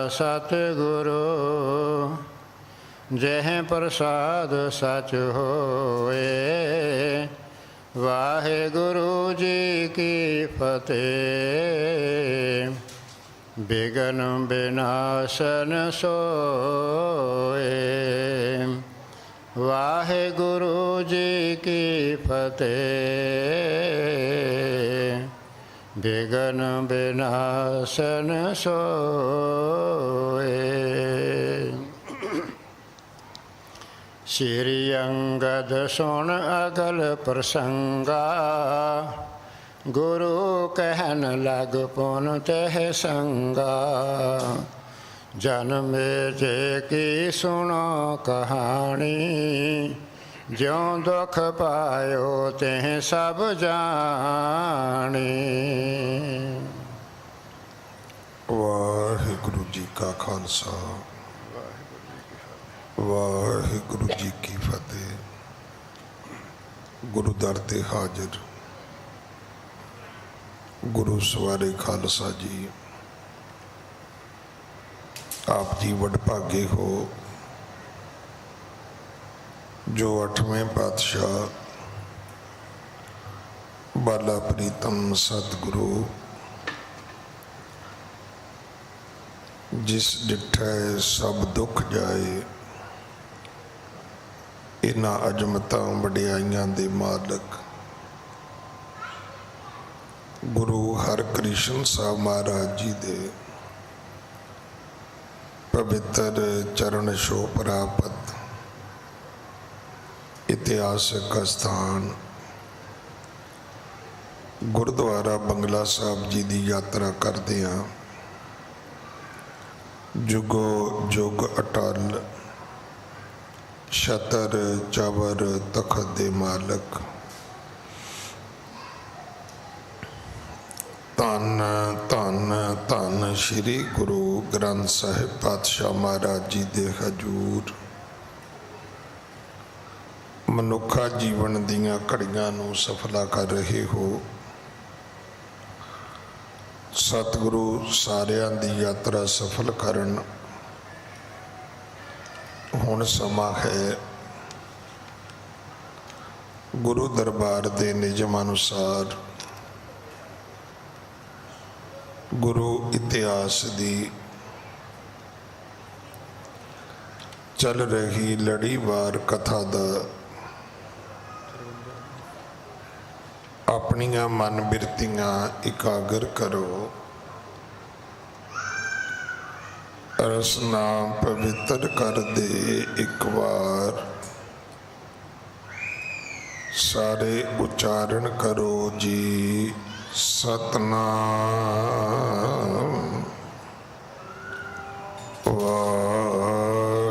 सतगुरु जह प्रसाद सच होए। वाहेगुरु जी की फतेह। बिघन विनाशन सोए। वाहेगुरु जी की फतेह। बिघन विनाशन सोए। श्री अंगद सुन अगल प्रसंगा। गुरु कहन लग पुन तह संगा। जन्मे जे की सुनो कहानी। ज्यों दुख पायो तें सब जानी। वाहिगुरु जी का खालसा वाहिगुरु जी की फतेह। गुरु दर ते हाजिर गुरु सवारे खालसा जी, आप जी वडभागे हो जो 8वें पातशाह बाला प्रीतम सतगुरु जिस डिठै सब दुख जाए, इन्हां अजमतां वडियाइयां दे मालक गुरु हरकृष्ण साहब महाराज जी दे पवित्र चरण छो प्राप्त इतिहासक स्थान गुरुद्वारा बंगला साहब जी की यात्रा करते हैं। जुगो जुग अटल छतर चवर तखत दे मालक धन धन धन श्री गुरु ग्रंथ साहिब पातशाह महाराज जी दे हजूर मनुखा जीवन दियां घड़ियां नूं सफला कर रहे हो। सतगुरु सारियां दी यात्रा सफल करन। हुण समा है गुरु दरबार दे निजम अनुसार गुरु इतिहास दी चल रही लड़ीवार कथा दा अपनियां मन बिरतियां इकागर करो। रसना पवित्र कर दे एक बार, सारे उच्चारण करो जी सतनाम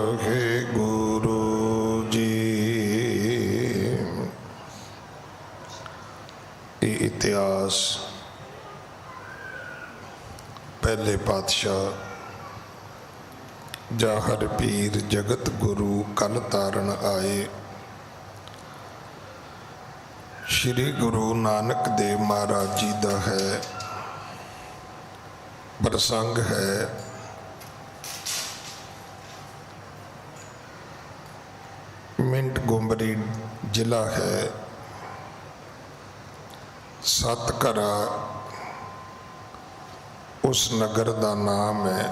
वाहेगुरु जी। इतिहास पहले पातशाह जाहर पीर जगत गुरु कल तारण आए। श्री गुरु नानक देव महाराज जी का है प्रसंग है। मिंट गुमरी जिला है। सतघरा उस नगर का नाम है।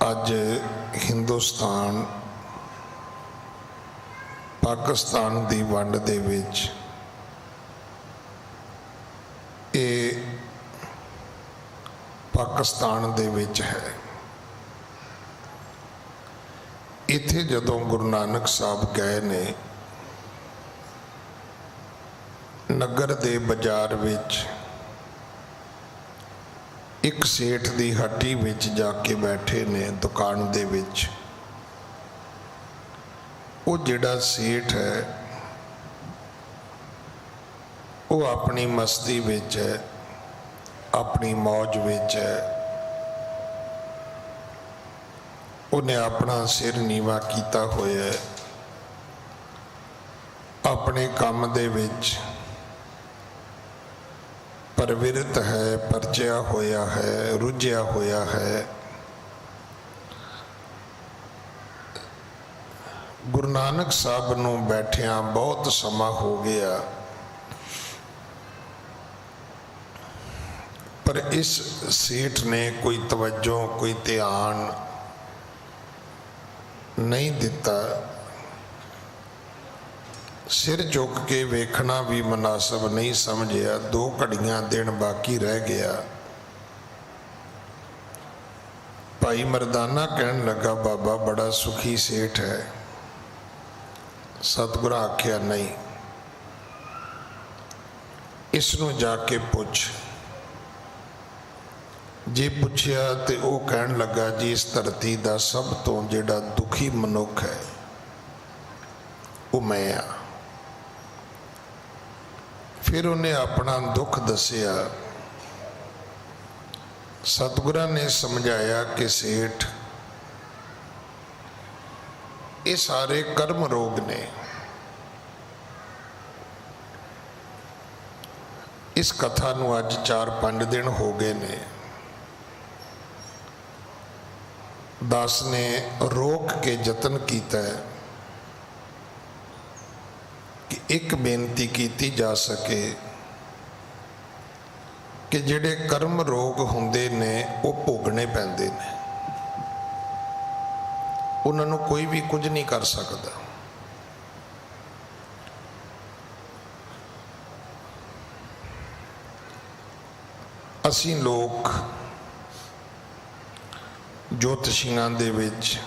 अज हिंदुस्तान पाकिस्तान की वंड दे विच पाकिस्तान दे विच है। इत्थे जदों गुरु नानक साहब गए ने, नगर दे बाजार विच एक सेठ दी हट्टी विच जाके बैठे ने दुकान दे विच। वो जिहड़ा सेठ है वो अपनी मस्ती विच है, अपनी मौज विच है। उन्हें अपना सिर नीवा कीता होया है, अपने काम दे विच परविरत है, परचिया होया है, रुझिया होया है। गुरु नानक साहब नूं बैठिया बहुत समा हो गया, पर इस सेठ ने कोई तवज्जो कोई ध्यान नहीं दिता। सिर झुक के वेखना भी मुनासिब नहीं समझिया। 2 घड़ियां दिन बाकी रह गया। भाई मरदाना कहन लगा, बाबा बड़ा सुखी सेठ है। सतगुरु आख्या, नहीं, इसनों जाके पुछ। जे पुछया तो वह कहन लगा, जी इस धरती का सब तो जिहड़ा दुखी मनुख है वो मैं आ। फिर उन्हें अपना दुख दसिया। सतगुरु ने समझाया कि सेठ, ये सारे कर्म रोग ने। इस कथा नूं अज 4-5 दिन हो गए ने। दास ने रोक के यतन किया कि एक बेनती की जा सके कि जिहड़े कर्म रोग हुंदे ने वो भोगने पैंदे ने, उन्होंने कोई भी कुछ नहीं कर सकता। असी लोग ज्योतिषियां दे विच,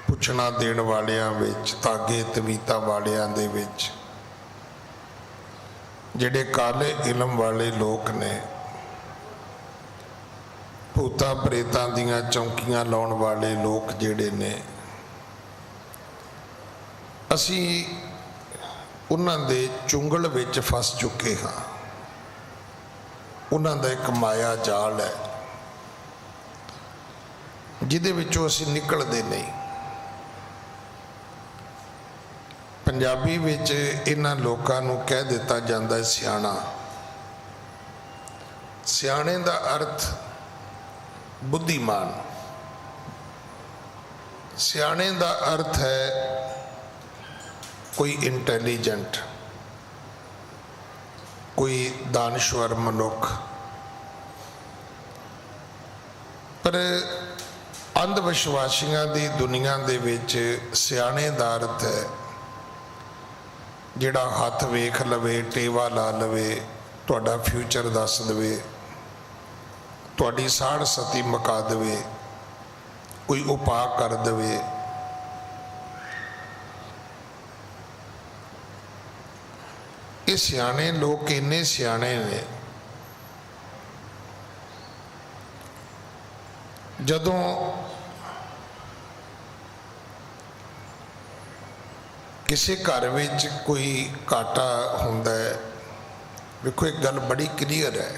पुछना देण वालियां विच, धागे तवीता वालियां दे विच, जिहड़े काले इलम वाले लोग ने, भूतां प्रेतां दीयां चौंकियां लाउण वाले लोग जिहड़े ने, असी उन्हां दे चुंगल विच फस चुके हाँ। उन्हां दा एक माया जाल है जिहदे विचों असी निकलदे नहीं। पंजाबी विच इन्हां लोकां नूं कह दिता जांदा सियाणा। सियाणे दा अर्थ बुद्धिमान। सियाणे दा अर्थ है कोई इंटैलीजेंट, कोई दानश्वर मनुख। पर अंधविश्वासियों की दुनिया दे विच सियाणे दा अर्थ है जिहड़ा हथ वेख लवे, टेवा ला लवे, तुहाडा फ्यूचर दस दवे, तुहाडी साड़ सती मुका दवे, कोई उपाय कर दवे। ये सियाणे लोग इन्ने सियाणे ने, जदों किसी घर विच कोई घाटा हुंदा है, देखो एक गल बड़ी क्लीयर है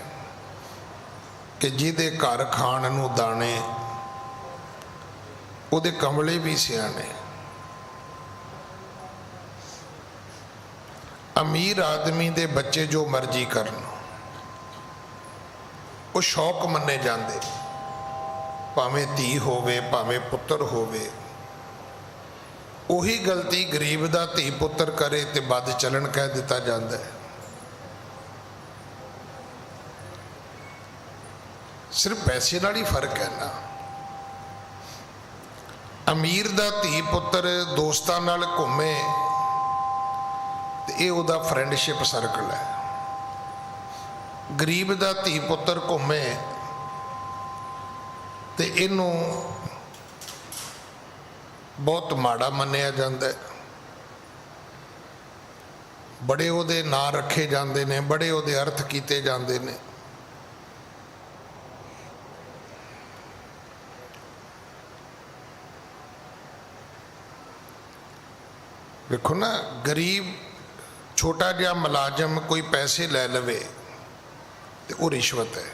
कि जिहदे घर खाण नूं दाणे, उहदे कमले भी सियाणे। अमीर आदमी दे बच्चे जो मर्जी करन, वो शौक मन्ने जांदे, भावें धी होवे भावें पुत्र होवे। उही गलती गरीब दा धी पुत्र करे ते बद चलन कह दिता जाता है। सिर्फ पैसे नाल ही फर्क है ना। अमीर दा धी पुत्र दोस्तां नाल घूमे ते ये उहदा फ्रेंडशिप सर्कल है। गरीब दा धी पुत्र घूमे ते इनू बहुत माड़ा मन्निया जाता है। बड़े उहदे नां रखे जाते हैं, बड़े उहदे अर्थ किए जाते हैं। देखो ना, गरीब छोटा जिहा मुलाजम कोई पैसे ले लवे तो वो रिश्वत है।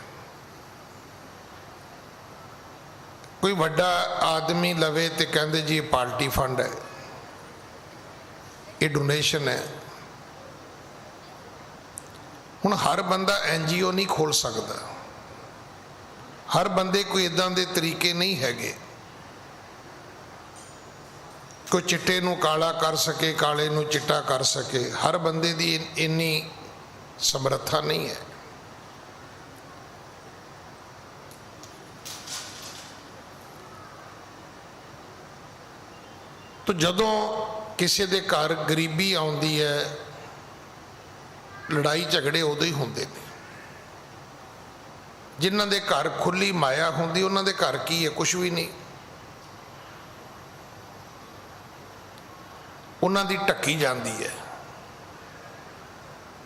कोई वड्डा आदमी लवे तो कहते जी ये पार्टी फंड है, ये डोनेशन है। ਹੁਣ हर बंदा NGO नहीं खोल सकता, हर बंदे कोई इदां दे तरीके नहीं हैगे, कोई चिट्टे नूं काला कर सके, काले नूं चिट्टा कर सके, हर बंदे दी इन्नी समर्था नहीं है। तो जदों किसी दे घर गरीबी आउंदी है, लड़ाई झगड़े उदों ही होंदे ने। जिन्हां दे घर खुली माया होंदी उन्हां दे घर की है, कुछ भी नहीं। उन्हां दी ढक्की जांदी है,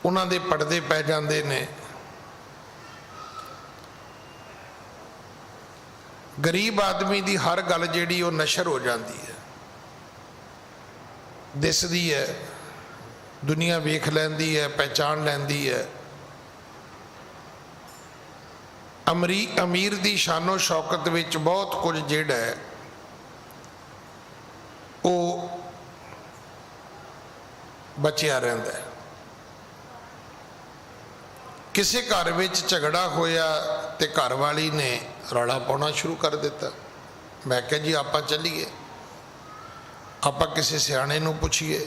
उन्हां दे पर्दे पै जांदे ने। गरीब आदमी दी हर गल जिहड़ी वो नशर हो जाती है, दिसदी है, दुनिया वेख लैंदी है, पहचान लैंदी है। अमीर दी शानो शौकत विच बहुत कुछ जिहड़ा है वो बचिया रहिंदा है। किसी घर विच झगड़ा होया ते घर वाली ने रौला पाउणा शुरू कर दिता। मैं कहा जी आपां चलीए, आपां किसी सियाणे नूं पुछीए।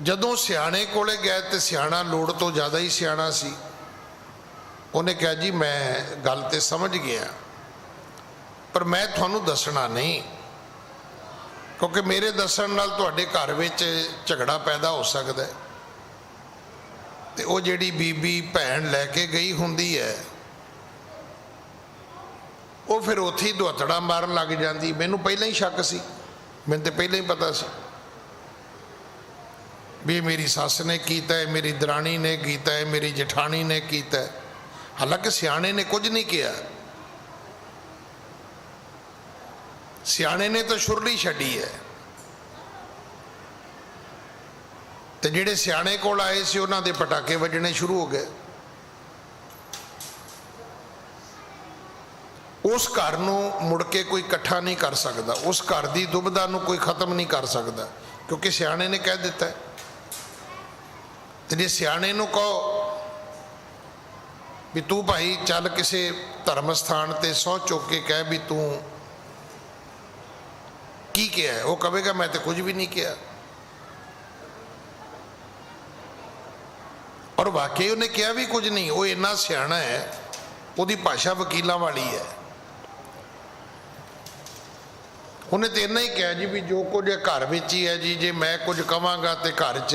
जदों सियाणे कोले गए तो सियाणा लोड़ तो ज़्यादा ही सियाणा सी। उन्हें कहा जी मैं गल तो समझ गया, पर मैं थानू दसना नहीं, क्योंकि मेरे दसन नाल तुहाडे घर विच झगड़ा पैदा हो सकता है। ते वो जिहड़ी बीबी भैन लैके गई हुंदी है वो फिर उत्थे ही दुहत्तड़ा मारन लग जाती। मैनू पहले ही शक सी, मैनू तो पहले ही पता सी भी मेरी सस ने कीता है, मेरी दराणी ने कीता है, मेरी जठानी ने कीता है। हालांकि सियाणे ने कुछ नहीं किया, सियाणे ने तो शुरली छड्डी है। तो जिहड़े सियाणे कोल आए सी उन्हां दे पटाके वजने शुरू हो गए। उस घर नूं मुड़ के कोई इकट्ठा नहीं कर सकता, उस घर की दुविधा नूं कोई खत्म नहीं कर सकता, क्योंकि सियाणे ने कह दिता है। तो जे सियाणे नूं कहो भी तू भाई चल किसी धर्म स्थान ते सौ चुक के कह भी तू की किया है, वो कहेगा मैं तो कुछ भी नहीं किया। और वाकई उन्हें किया भी कुछ नहीं, वो इन्ना सियाणा है, उसकी भाषा वकीलों वाली है। उन्हें तो इन्ना ही कहा जी भी जो कुछ घर विच ही है जी, जे मैं कुछ कहांगा तो घर च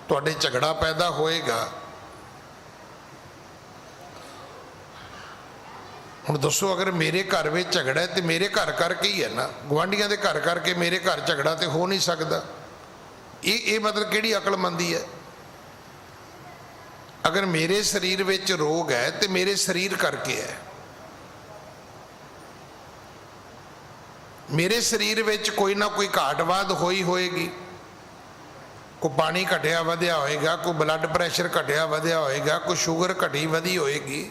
तुहाडे झगड़ा पैदा होएगा। हुण दसो अगर मेरे घर में झगड़ा है तो मेरे घर करके ही है ना, गुआढ़ियां दे घर करके मेरे घर झगड़ा तो हो नहीं सकता। ये मतलब किहड़ी अकलमंदी है। अगर मेरे शरीर में रोग है तो मेरे शरीर करके है, मेरे शरीर में कोई ना कोई घाटवाद होई होएगी, कोई पानी घटिया वधिया होएगा, कोई ब्लड प्रैशर घटिया वधिया होएगा, कोई शुगर घटी वधी होएगी,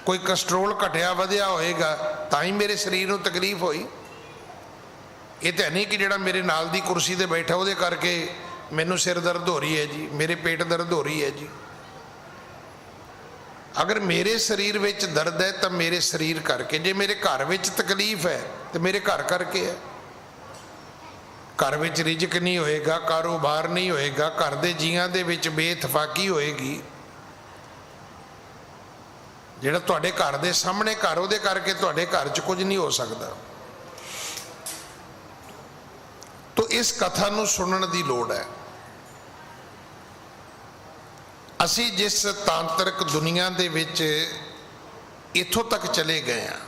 कोई कोलेस्ट्रोल घटिया वधिया होएगा, ताई मेरे शरीर को तकलीफ होई। ये तो नहीं कि जिहड़ा मेरे नाल दी कुर्सी ते बैठा उहदे करके मैनू सिर दर्द हो रही है जी, मेरे पेट दर्द हो रही है जी। अगर मेरे शरीर में दर्द है तो मेरे शरीर करके, जे मेरे घर में तकलीफ है तो मेरे घर करके है। घर में रिजक नहीं होएगा, कारोबार नहीं होएगा, घर के जियां दे विच बेइतफाकी होएगी, जिहड़ा तुहाडे घर दे सामने घर उहदे करके तुहाडे घर च कुछ नहीं हो सकता। तो इस कथा नूं सुनने की लोड़ है। असी जिस तांत्रिक दुनिया दे विच इत्थों तक चले गए हैं,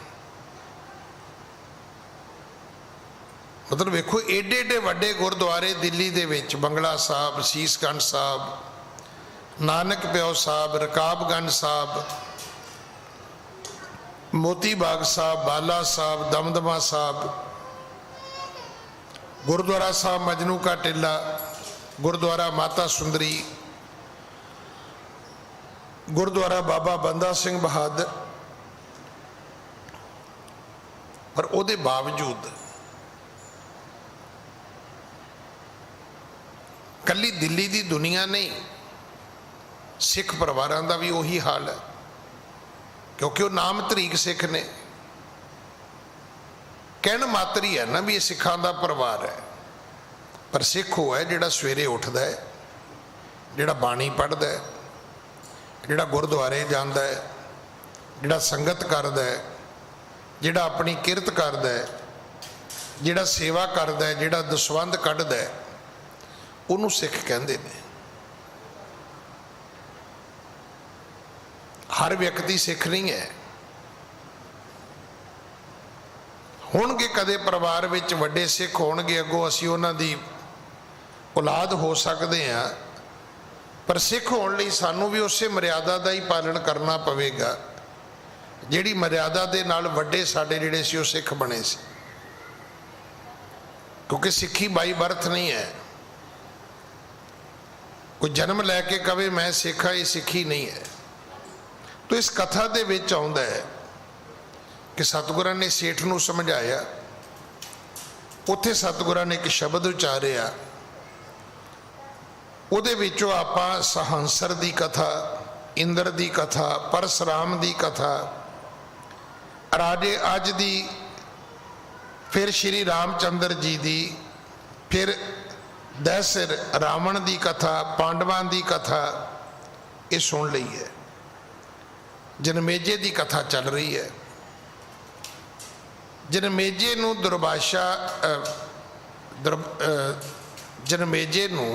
मतलब वेखो एडे एडे वड्डे गुरुद्वारे दिल्ली दे विच, बंगला साहब, शीशगंज साहब, नानक प्यो साहब, रकाबगंज साहब, मोती बाग साहब, बाला साहब, दमदमा साहब, गुरुद्वारा साहब मजनू का टिला, गुरुद्वारा माता सुंदरी, गुरुद्वारा बाबा बंदा सिंह बहादुर। पर उसके बावजूद कल्ली दिल्ली दी दुनिया नहीं, सिख परिवारां दा भी उही हाल है, क्योंकि वो नाम धरीक सिख ने। कहण मात्र ही है ना भी ये सिखां दा परिवार है, पर सिख वो है जिहड़ा सवेरे उठदा है, जिहड़ा बाणी पढ़दा है, जिहड़ा गुरुद्वारे जांदा है, जिहड़ा संगत करदा है, जिहड़ा अपनी किरत करदा है, जिहड़ा सेवा करदा है, जिहड़ा दसवंध कढदा है, उहनूं सिख कहंदे ने। हर व्यक्ति सिख नहीं है। होणगे कदे परिवार विच वड्डे सिख होणगे, अगों असीं उहनां दी औलाद हो सकते हैं, पर सिख होण लई सानूं भी उसे मर्यादा का ही पालन करना पवेगा जिहड़ी मर्यादा दे नाल वड्डे साडे जिहड़े सी ओह सिख बने सी। क्योंकि सिक्खी बाई बर्थ नहीं है। कोई जन्म लैके कवे मैं सिख हाँ, ये सिक्खी नहीं है। तो इस कथा दे विच आउंदा है कि सतगुरां ने सेठ नूं समझाया, उत्थे सतगुरां ने एक शब्द उचारिया, उहदे विचों आपां सहंसर दी कथा, इंद्र दी कथा, परशुराम दी कथा, राजे अज दी, फिर श्री रामचंद्र जी दी, फिर दहसिर रावण दी कथा, पांडवां दी कथा, ये सुन लई है। जनमेजे दी कथा चल रही है। जनमेजे नूं दुर्भाषा जनमेजे नूं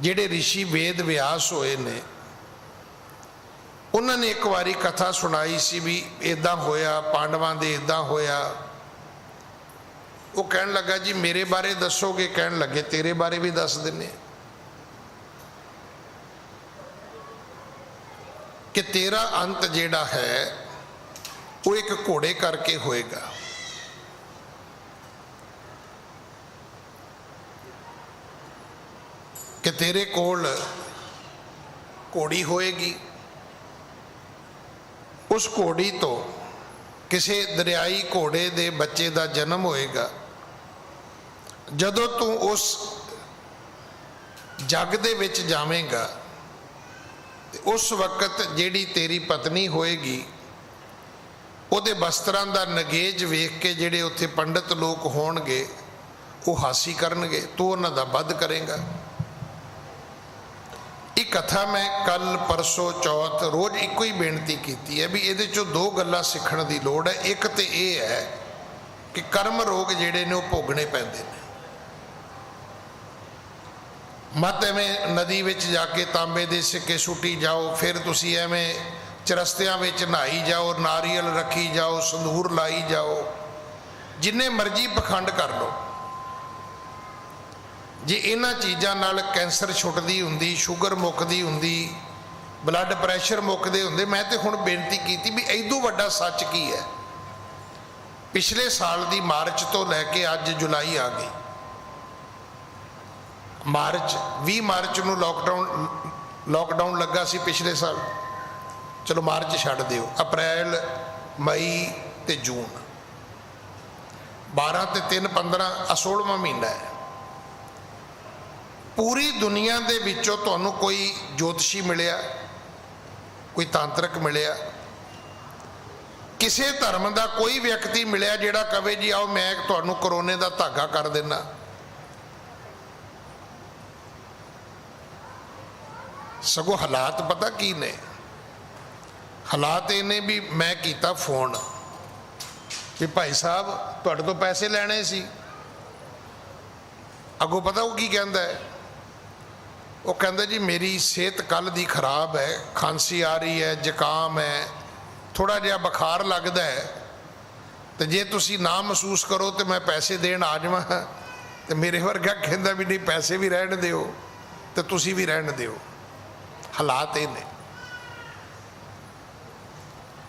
जिहड़े ऋषि वेद व्यास होए ने, उन्होंने एक बारी कथा सुनाई सी भी इदां होया, पांडवां दे इदां होया। वो कहन लगा जी मेरे बारे दसोगे? कहन लगे तेरे बारे भी दस दिने कि तेरा अंत जेड़ा है वो एक घोड़े करके होएगा। कि तेरे कोल घोड़ी होएगी, उस घोड़ी तो किसी दरियाई घोड़े दे बच्चे का जन्म होएगा। जदों तू उस जग दे विच जावेगा, उस वक्त जिहड़ी तेरी पत्नी होएगी, उहदे वस्त्रां दा नगेज वेख के जिहड़े उत्थे पंडित लोग होणगे वो हासी करनगे, तू उन्हां दा वध करेगा। ये कथा मैं कल परसों चौथ रोज़ एक ही बेनती की है भी ये चो दो गल्लां सीखण दी लोड़ है। एक तो ये है कि कर्म रोग जिहड़े ने वो भोगने पैंदे ने। मत एवें नदी विच जाके तांबे दे सिक्के सुटी जाओ, फिर तुसी एवें चरस्तियां विच नहाई जाओ, नारियल रखी जाओ, संदूर लाई जाओ, जिन्ने मर्जी पखंड कर लो। जे इन्हां चीज़ां नाल कैंसर छुटदी हुंदी, शुगर मुकदी हुंदी, ब्लड प्रैशर मुकदे हुंदे, मैं तो हुण बेनती की भी इदों वड्डा सच की है। पिछले साल दी मार्च तो लैके अज जुलाई आ गई। मार्च 20 मार्च नूं लॉकडाउन लगा सी पिछले साल, चलो मार्च छड्ड दिओ, अप्रैल मई ते जून, 12 ते 3 15 16वां महीना है। पूरी दुनिया दे विचों तुहानूं कोई ज्योतिषी मिलिया, कोई तांत्रिक मिलिया, किसी धर्म का कोई व्यक्ति मिलिया जिहड़ा कहे जी आओ मैं तुहानूं करोने का धागा कर देना? सगों हालात पता की ने? हालात इन्हें भी मैं कीता फोन कि भाई साहब तुहाडे तो पैसे लैणे सी। अगों पता वो की कहंदा है? वो कहंदा जी मेरी सेहत कल दी खराब है, खांसी आ रही है, जुकाम है, थोड़ा जिहा बुखार लगदा है, तो जे तुसी ना महसूस करो तो मैं पैसे देण आ जावां। तो मेरे वर्गा कहंदा भी नहीं पैसे भी रहण दिओ तो तुसी भी रहण दिओ। हालात ये ने।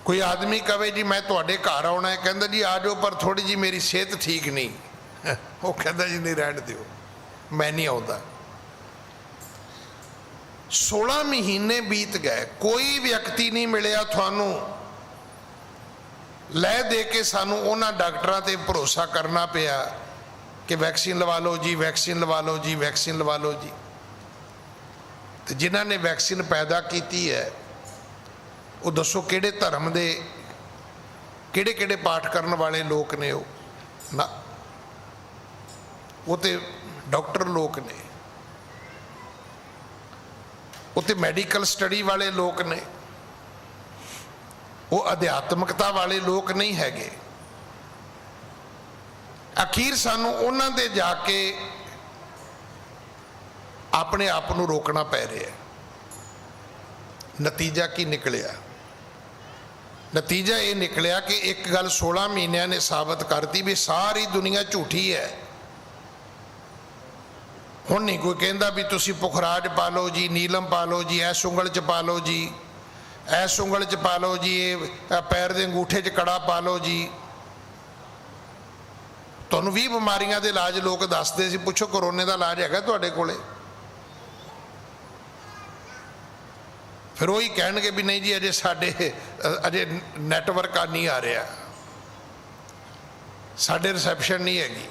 कोई आदमी कहे जी मैं तुहाडे घर आउणा है, कहंदा जी आ जाओ पर थोड़ी जी मेरी सेहत ठीक नहीं। वो कहंदा जी नहीं रहण दिओ, मैं नहीं आउंदा। 16 महीने बीत गए, कोई व्यक्ति नहीं मिलिया थानू लै दे के सानू उन्हां डॉक्टरां ते भरोसा करना पिया कि वैक्सीन लवा लो जी, वैक्सीन लवा लो जी, वैक्सीन लवा लो जी। तो जिन्हों ने वैक्सीन पैदा की है वो दसो किहड़े धर्म दे किहड़े किहड़े पाठ करने वाले लोग ने? वो ना, वो तो डॉक्टर लोग ने, वो तो मैडिकल स्टडी वाले लोग ने, वो अध्यात्मकता वाले लोग नहीं हैगे। अखीर सानू उन्हां दे जाके अपने आप को रोकना पै रहा है। नतीजा की निकलिया? नतीजा ये निकलिया कि एक गल 16 महीनों ने साबित करती भी सारी दुनिया झूठी है। हुण नहीं कोई कहता भी तुसी पुखराज पा लो जी, नीलम पा लो जी, ऐस उंगल च पा लो जी, ऐस उंगल च पा लो जी, पैर के अंगूठे च कड़ा पा लो जी। तुहानूं 20 बीमारियां के इलाज लोग दसदे सी, पुछो करोने का इलाज हैगा तुहाडे कोले? फिर वही कह भी नहीं जी अजे साडे अजे नैटवर्क नहीं आ रहा, साडे रिसैप्शन नहीं हैगी।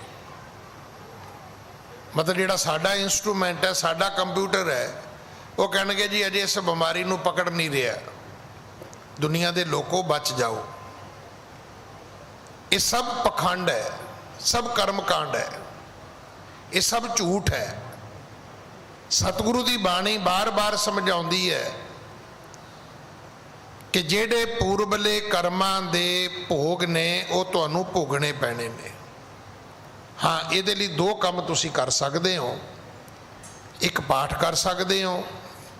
मतलब जिहड़ा साडा इंस्ट्रूमेंट है, साडा कंप्यूटर है, वो कह जी अजे इस बीमारी नूं पकड़ नहीं रहा। दुनिया के लोगों बच जाओ। ये सब पखंड है, सब कर्मकांड है, ये सब झूठ है। सतगुरु की बाणी बार बार समझाउंदी है कि जेड़े पूर्वले कर्मां दे भोग ने वो तुहानूं भोगने पैने ने। हाँ, ये लिए 2 काम तुसी कर सकते हो। एक पाठ कर सकते हो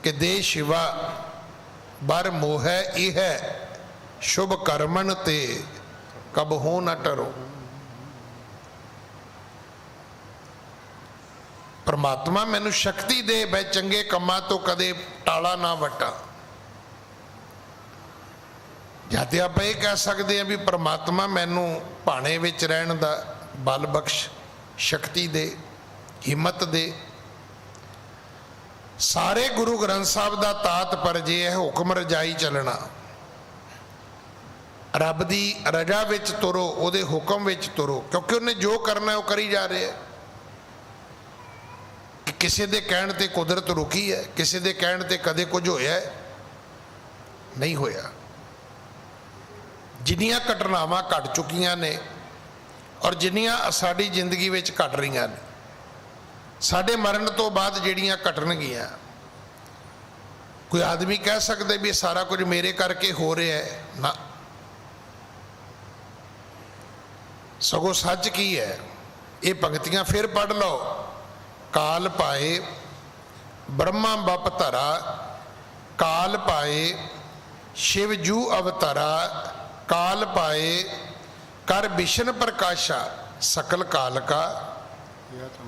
कि दे शिवा बर मोह इह शुभ कर्मन ते कब हो न टरो। परमात्मा मैनू शक्ति दे, मैं चंगे कमां तो कदे टाला ना वटा। जाते आप ये कह सकते हैं भी परमात्मा मैनू भाने विच रहन दा बल बख्श, शक्ति दे, हिम्मत दे। सारे गुरु ग्रंथ साहब का तात पर जे है हुक्म रजाई चलना। रब की रजा विच तुरो, उहदे हुक्म विच तुरो, क्योंकि उन्हें जो करना है वो करी जा रहे है। कि किसी के कहण ते कुदरत रुकी है, किसी के कहण ते कदे कुछ होया है? नहीं होया। जिन्नियां घटनावां घट चुकियां ने और जिन्नियां साडी जिंदगी विच घट रहीआं ने, साडे मरण तो बाद जिहड़ियां घटणगीआं, कोई आदमी कह सकदे भी सारा कुछ मेरे करके हो रहा है? ना, सगों सच की है। ये पंक्तियां फिर पढ़ लो। काल पाए ब्रह्मा बप धरा, काल पाए शिव जू अवतारा, काल पाए कर विष्ण प्रकाशा, सकल काल का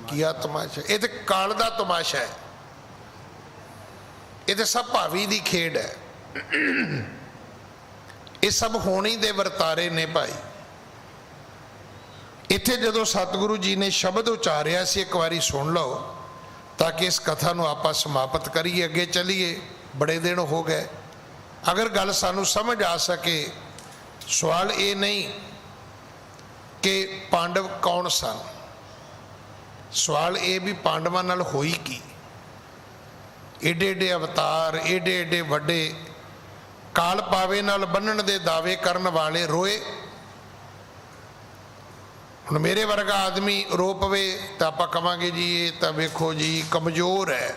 किया तमाशा। ये तो काल का तमाशा है, ये तो सब भावी की खेड है। ये सब होनी दे वर्तारे ने भाई। इत्थे जदों सतगुरु जी ने शब्द उचारिया सी, एक बारी सुन लो ताकि इस कथा नूं आपां समाप्त करिए, अगे चलीए। बड़े दिन हो गए। अगर गल सानू समझ आ सके, सवाल ये नहीं कि पांडव कौन सन, सवाल ये भी पांडवां नाल होई की। एडे एडे अवतार, एडे एडे वड्डे काल पावे नाल बन्नण दे दावे करन वाले रोए। हुण मेरे वर्गा आदमी रो पवे तो आप कहांगे जी ये तो वेखो जी कमज़ोर है।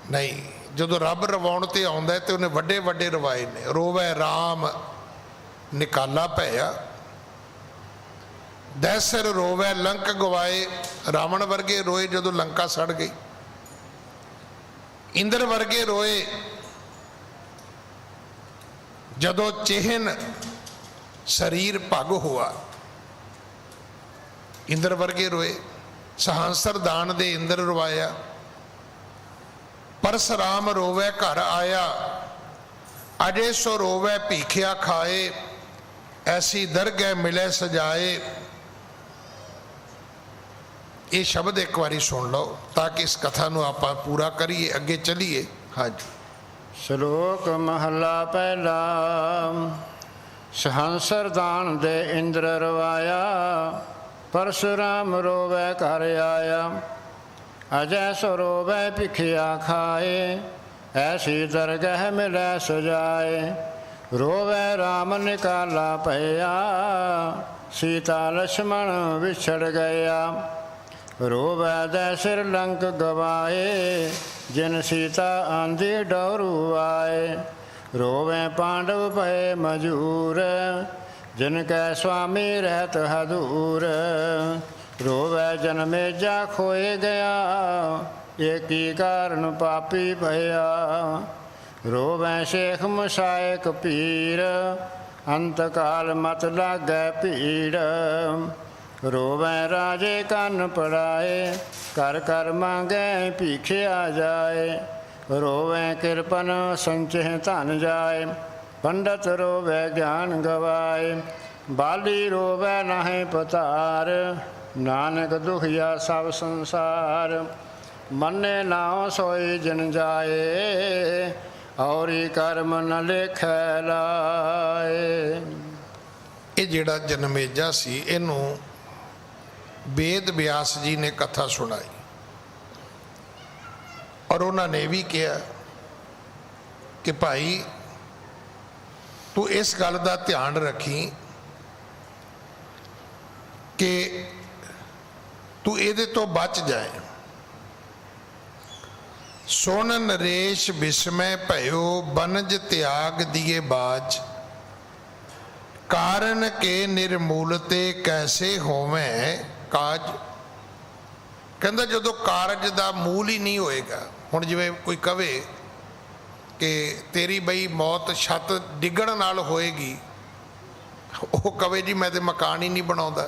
नहीं, जदों रब रवाउण ते आउंदा है तो उन्हें वड्डे वड्डे रवाए ने। रोवै राम निकाला भैया, दैसर रोवै लंक गवाए। रावण वर्गे रोए जदों लंका सड़ गई। इंद्र वर्गे रोए जदों चिहन शरीर पग हुआ। इंद्र वर्गे रोए। सहांसर दान दे इंद्र रवाया। परशुराम रोवै घर आया, अजे सो रोवै भीखिया खाए। ऐसी दरगह मिले सजाए। ये शब्द एक बारी सुन लो ताकि इस कथा नूं आपां पूरा करिए, अगे चलीए। हाँ जी। श्लोक महला पहला। सहंसर दान दे इंद्र रवाया, परशुराम रोवै घर आया, अजय सो रोवै भिखिया खाए, ऐसी दरगह मिलै सजाए। रोवै राम निकाला भया, सीता लक्ष्मण विछड़ गया। रोवै दै सिर लंक गवाए, जिन सीता आंधी डोरू आए। रोवै पांडव भय मजूर, जिनकै स्वामी रहत हदूर। रोवै जनमेजा खोए गया, एक ही कारण पापी भया। रोवै शेख मुसायक पीर, अंतकाल मत लागै भीड़। रोवै राजे कन्न पड़ाए, कर कर मांगै भीखिया जाए। रोवै कृपन संचह धन जाए, पंडित रोवै ज्ञान गवाए। बाली रोवै नाहीं पतार, नानक दुखिया सब संसार। मन्ने नाओ सोई जिन जाए, औरी कर्म न लेखै लाए। ਇਹ ਜਿਹੜਾ ਜਨਮੇਜਾ ਸੀ ਇਹਨੂੰ वेद व्यास जी ने कथा सुनाई और उन्होंने भी कहा कि भाई तू इस गल का ध्यान रखी कि तू ये तो बच जाए। सुन नरेश विस्मय भयो, बनज त्याग दिए बाज। कारण के निर्मूलते कैसे होवें काज। कहता जो कारज का मूल ही नहीं होएगा। हुण जिवें कोई कहे कि तेरी बई मौत छत डिगण नाल होएगी, वो कहे जी मैं तो मकान ही नहीं बनाउंदा।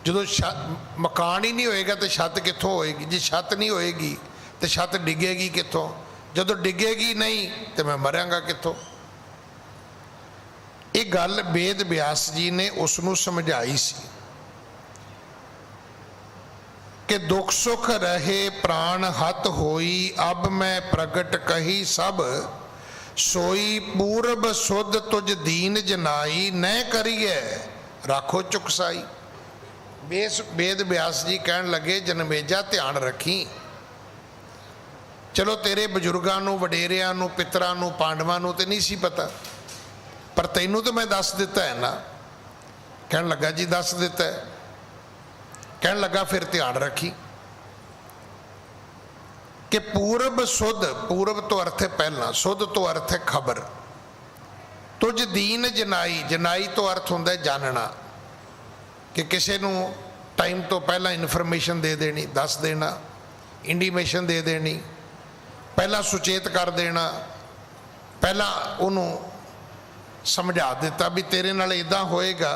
जो मकान ही नहीं होएगा तो छत कित्थों होएगी? जे छत नहीं होएगी तो छत डिगेगी कित्थों? जदों डिगेगी नहीं तो मैं मरांगा कित्थों? ये गल वेद व्यास जी ने उसनू समझाई सी कि दुख सुख रहे प्राण हत होई, अब मैं प्रगट कही सब सोई। पूर्व सुध तुझ दीन जनाई, न करिए राखो चुकसाई। वेद व्यास जी कहन लगे जनमेजा ध्यान रखी, चलो तेरे बजुर्गों नू वडेरियां नू पितरां नू पांडवां नू तो नहीं सी पता, पर तैनू तो मैं दस दिता है ना। कहन लगा जी दस दिता है। कहन लगा फिर ध्यान रखी कि पूर्व सुध, पूर्व तो अर्थ है पहला, सुध तो अर्थ है खबर। तुझ दीन जनाई, जनाई तो अर्थ होंदा है जानना, कि किसी नू टाइम तो पहला इन्फॉर्मेशन दे देनी, दस देना, इंटीमेशन दे देनी, पहला सुचेत कर देना, पहला उन्होंने समझा दिता भी तेरे नाल इदां होएगा,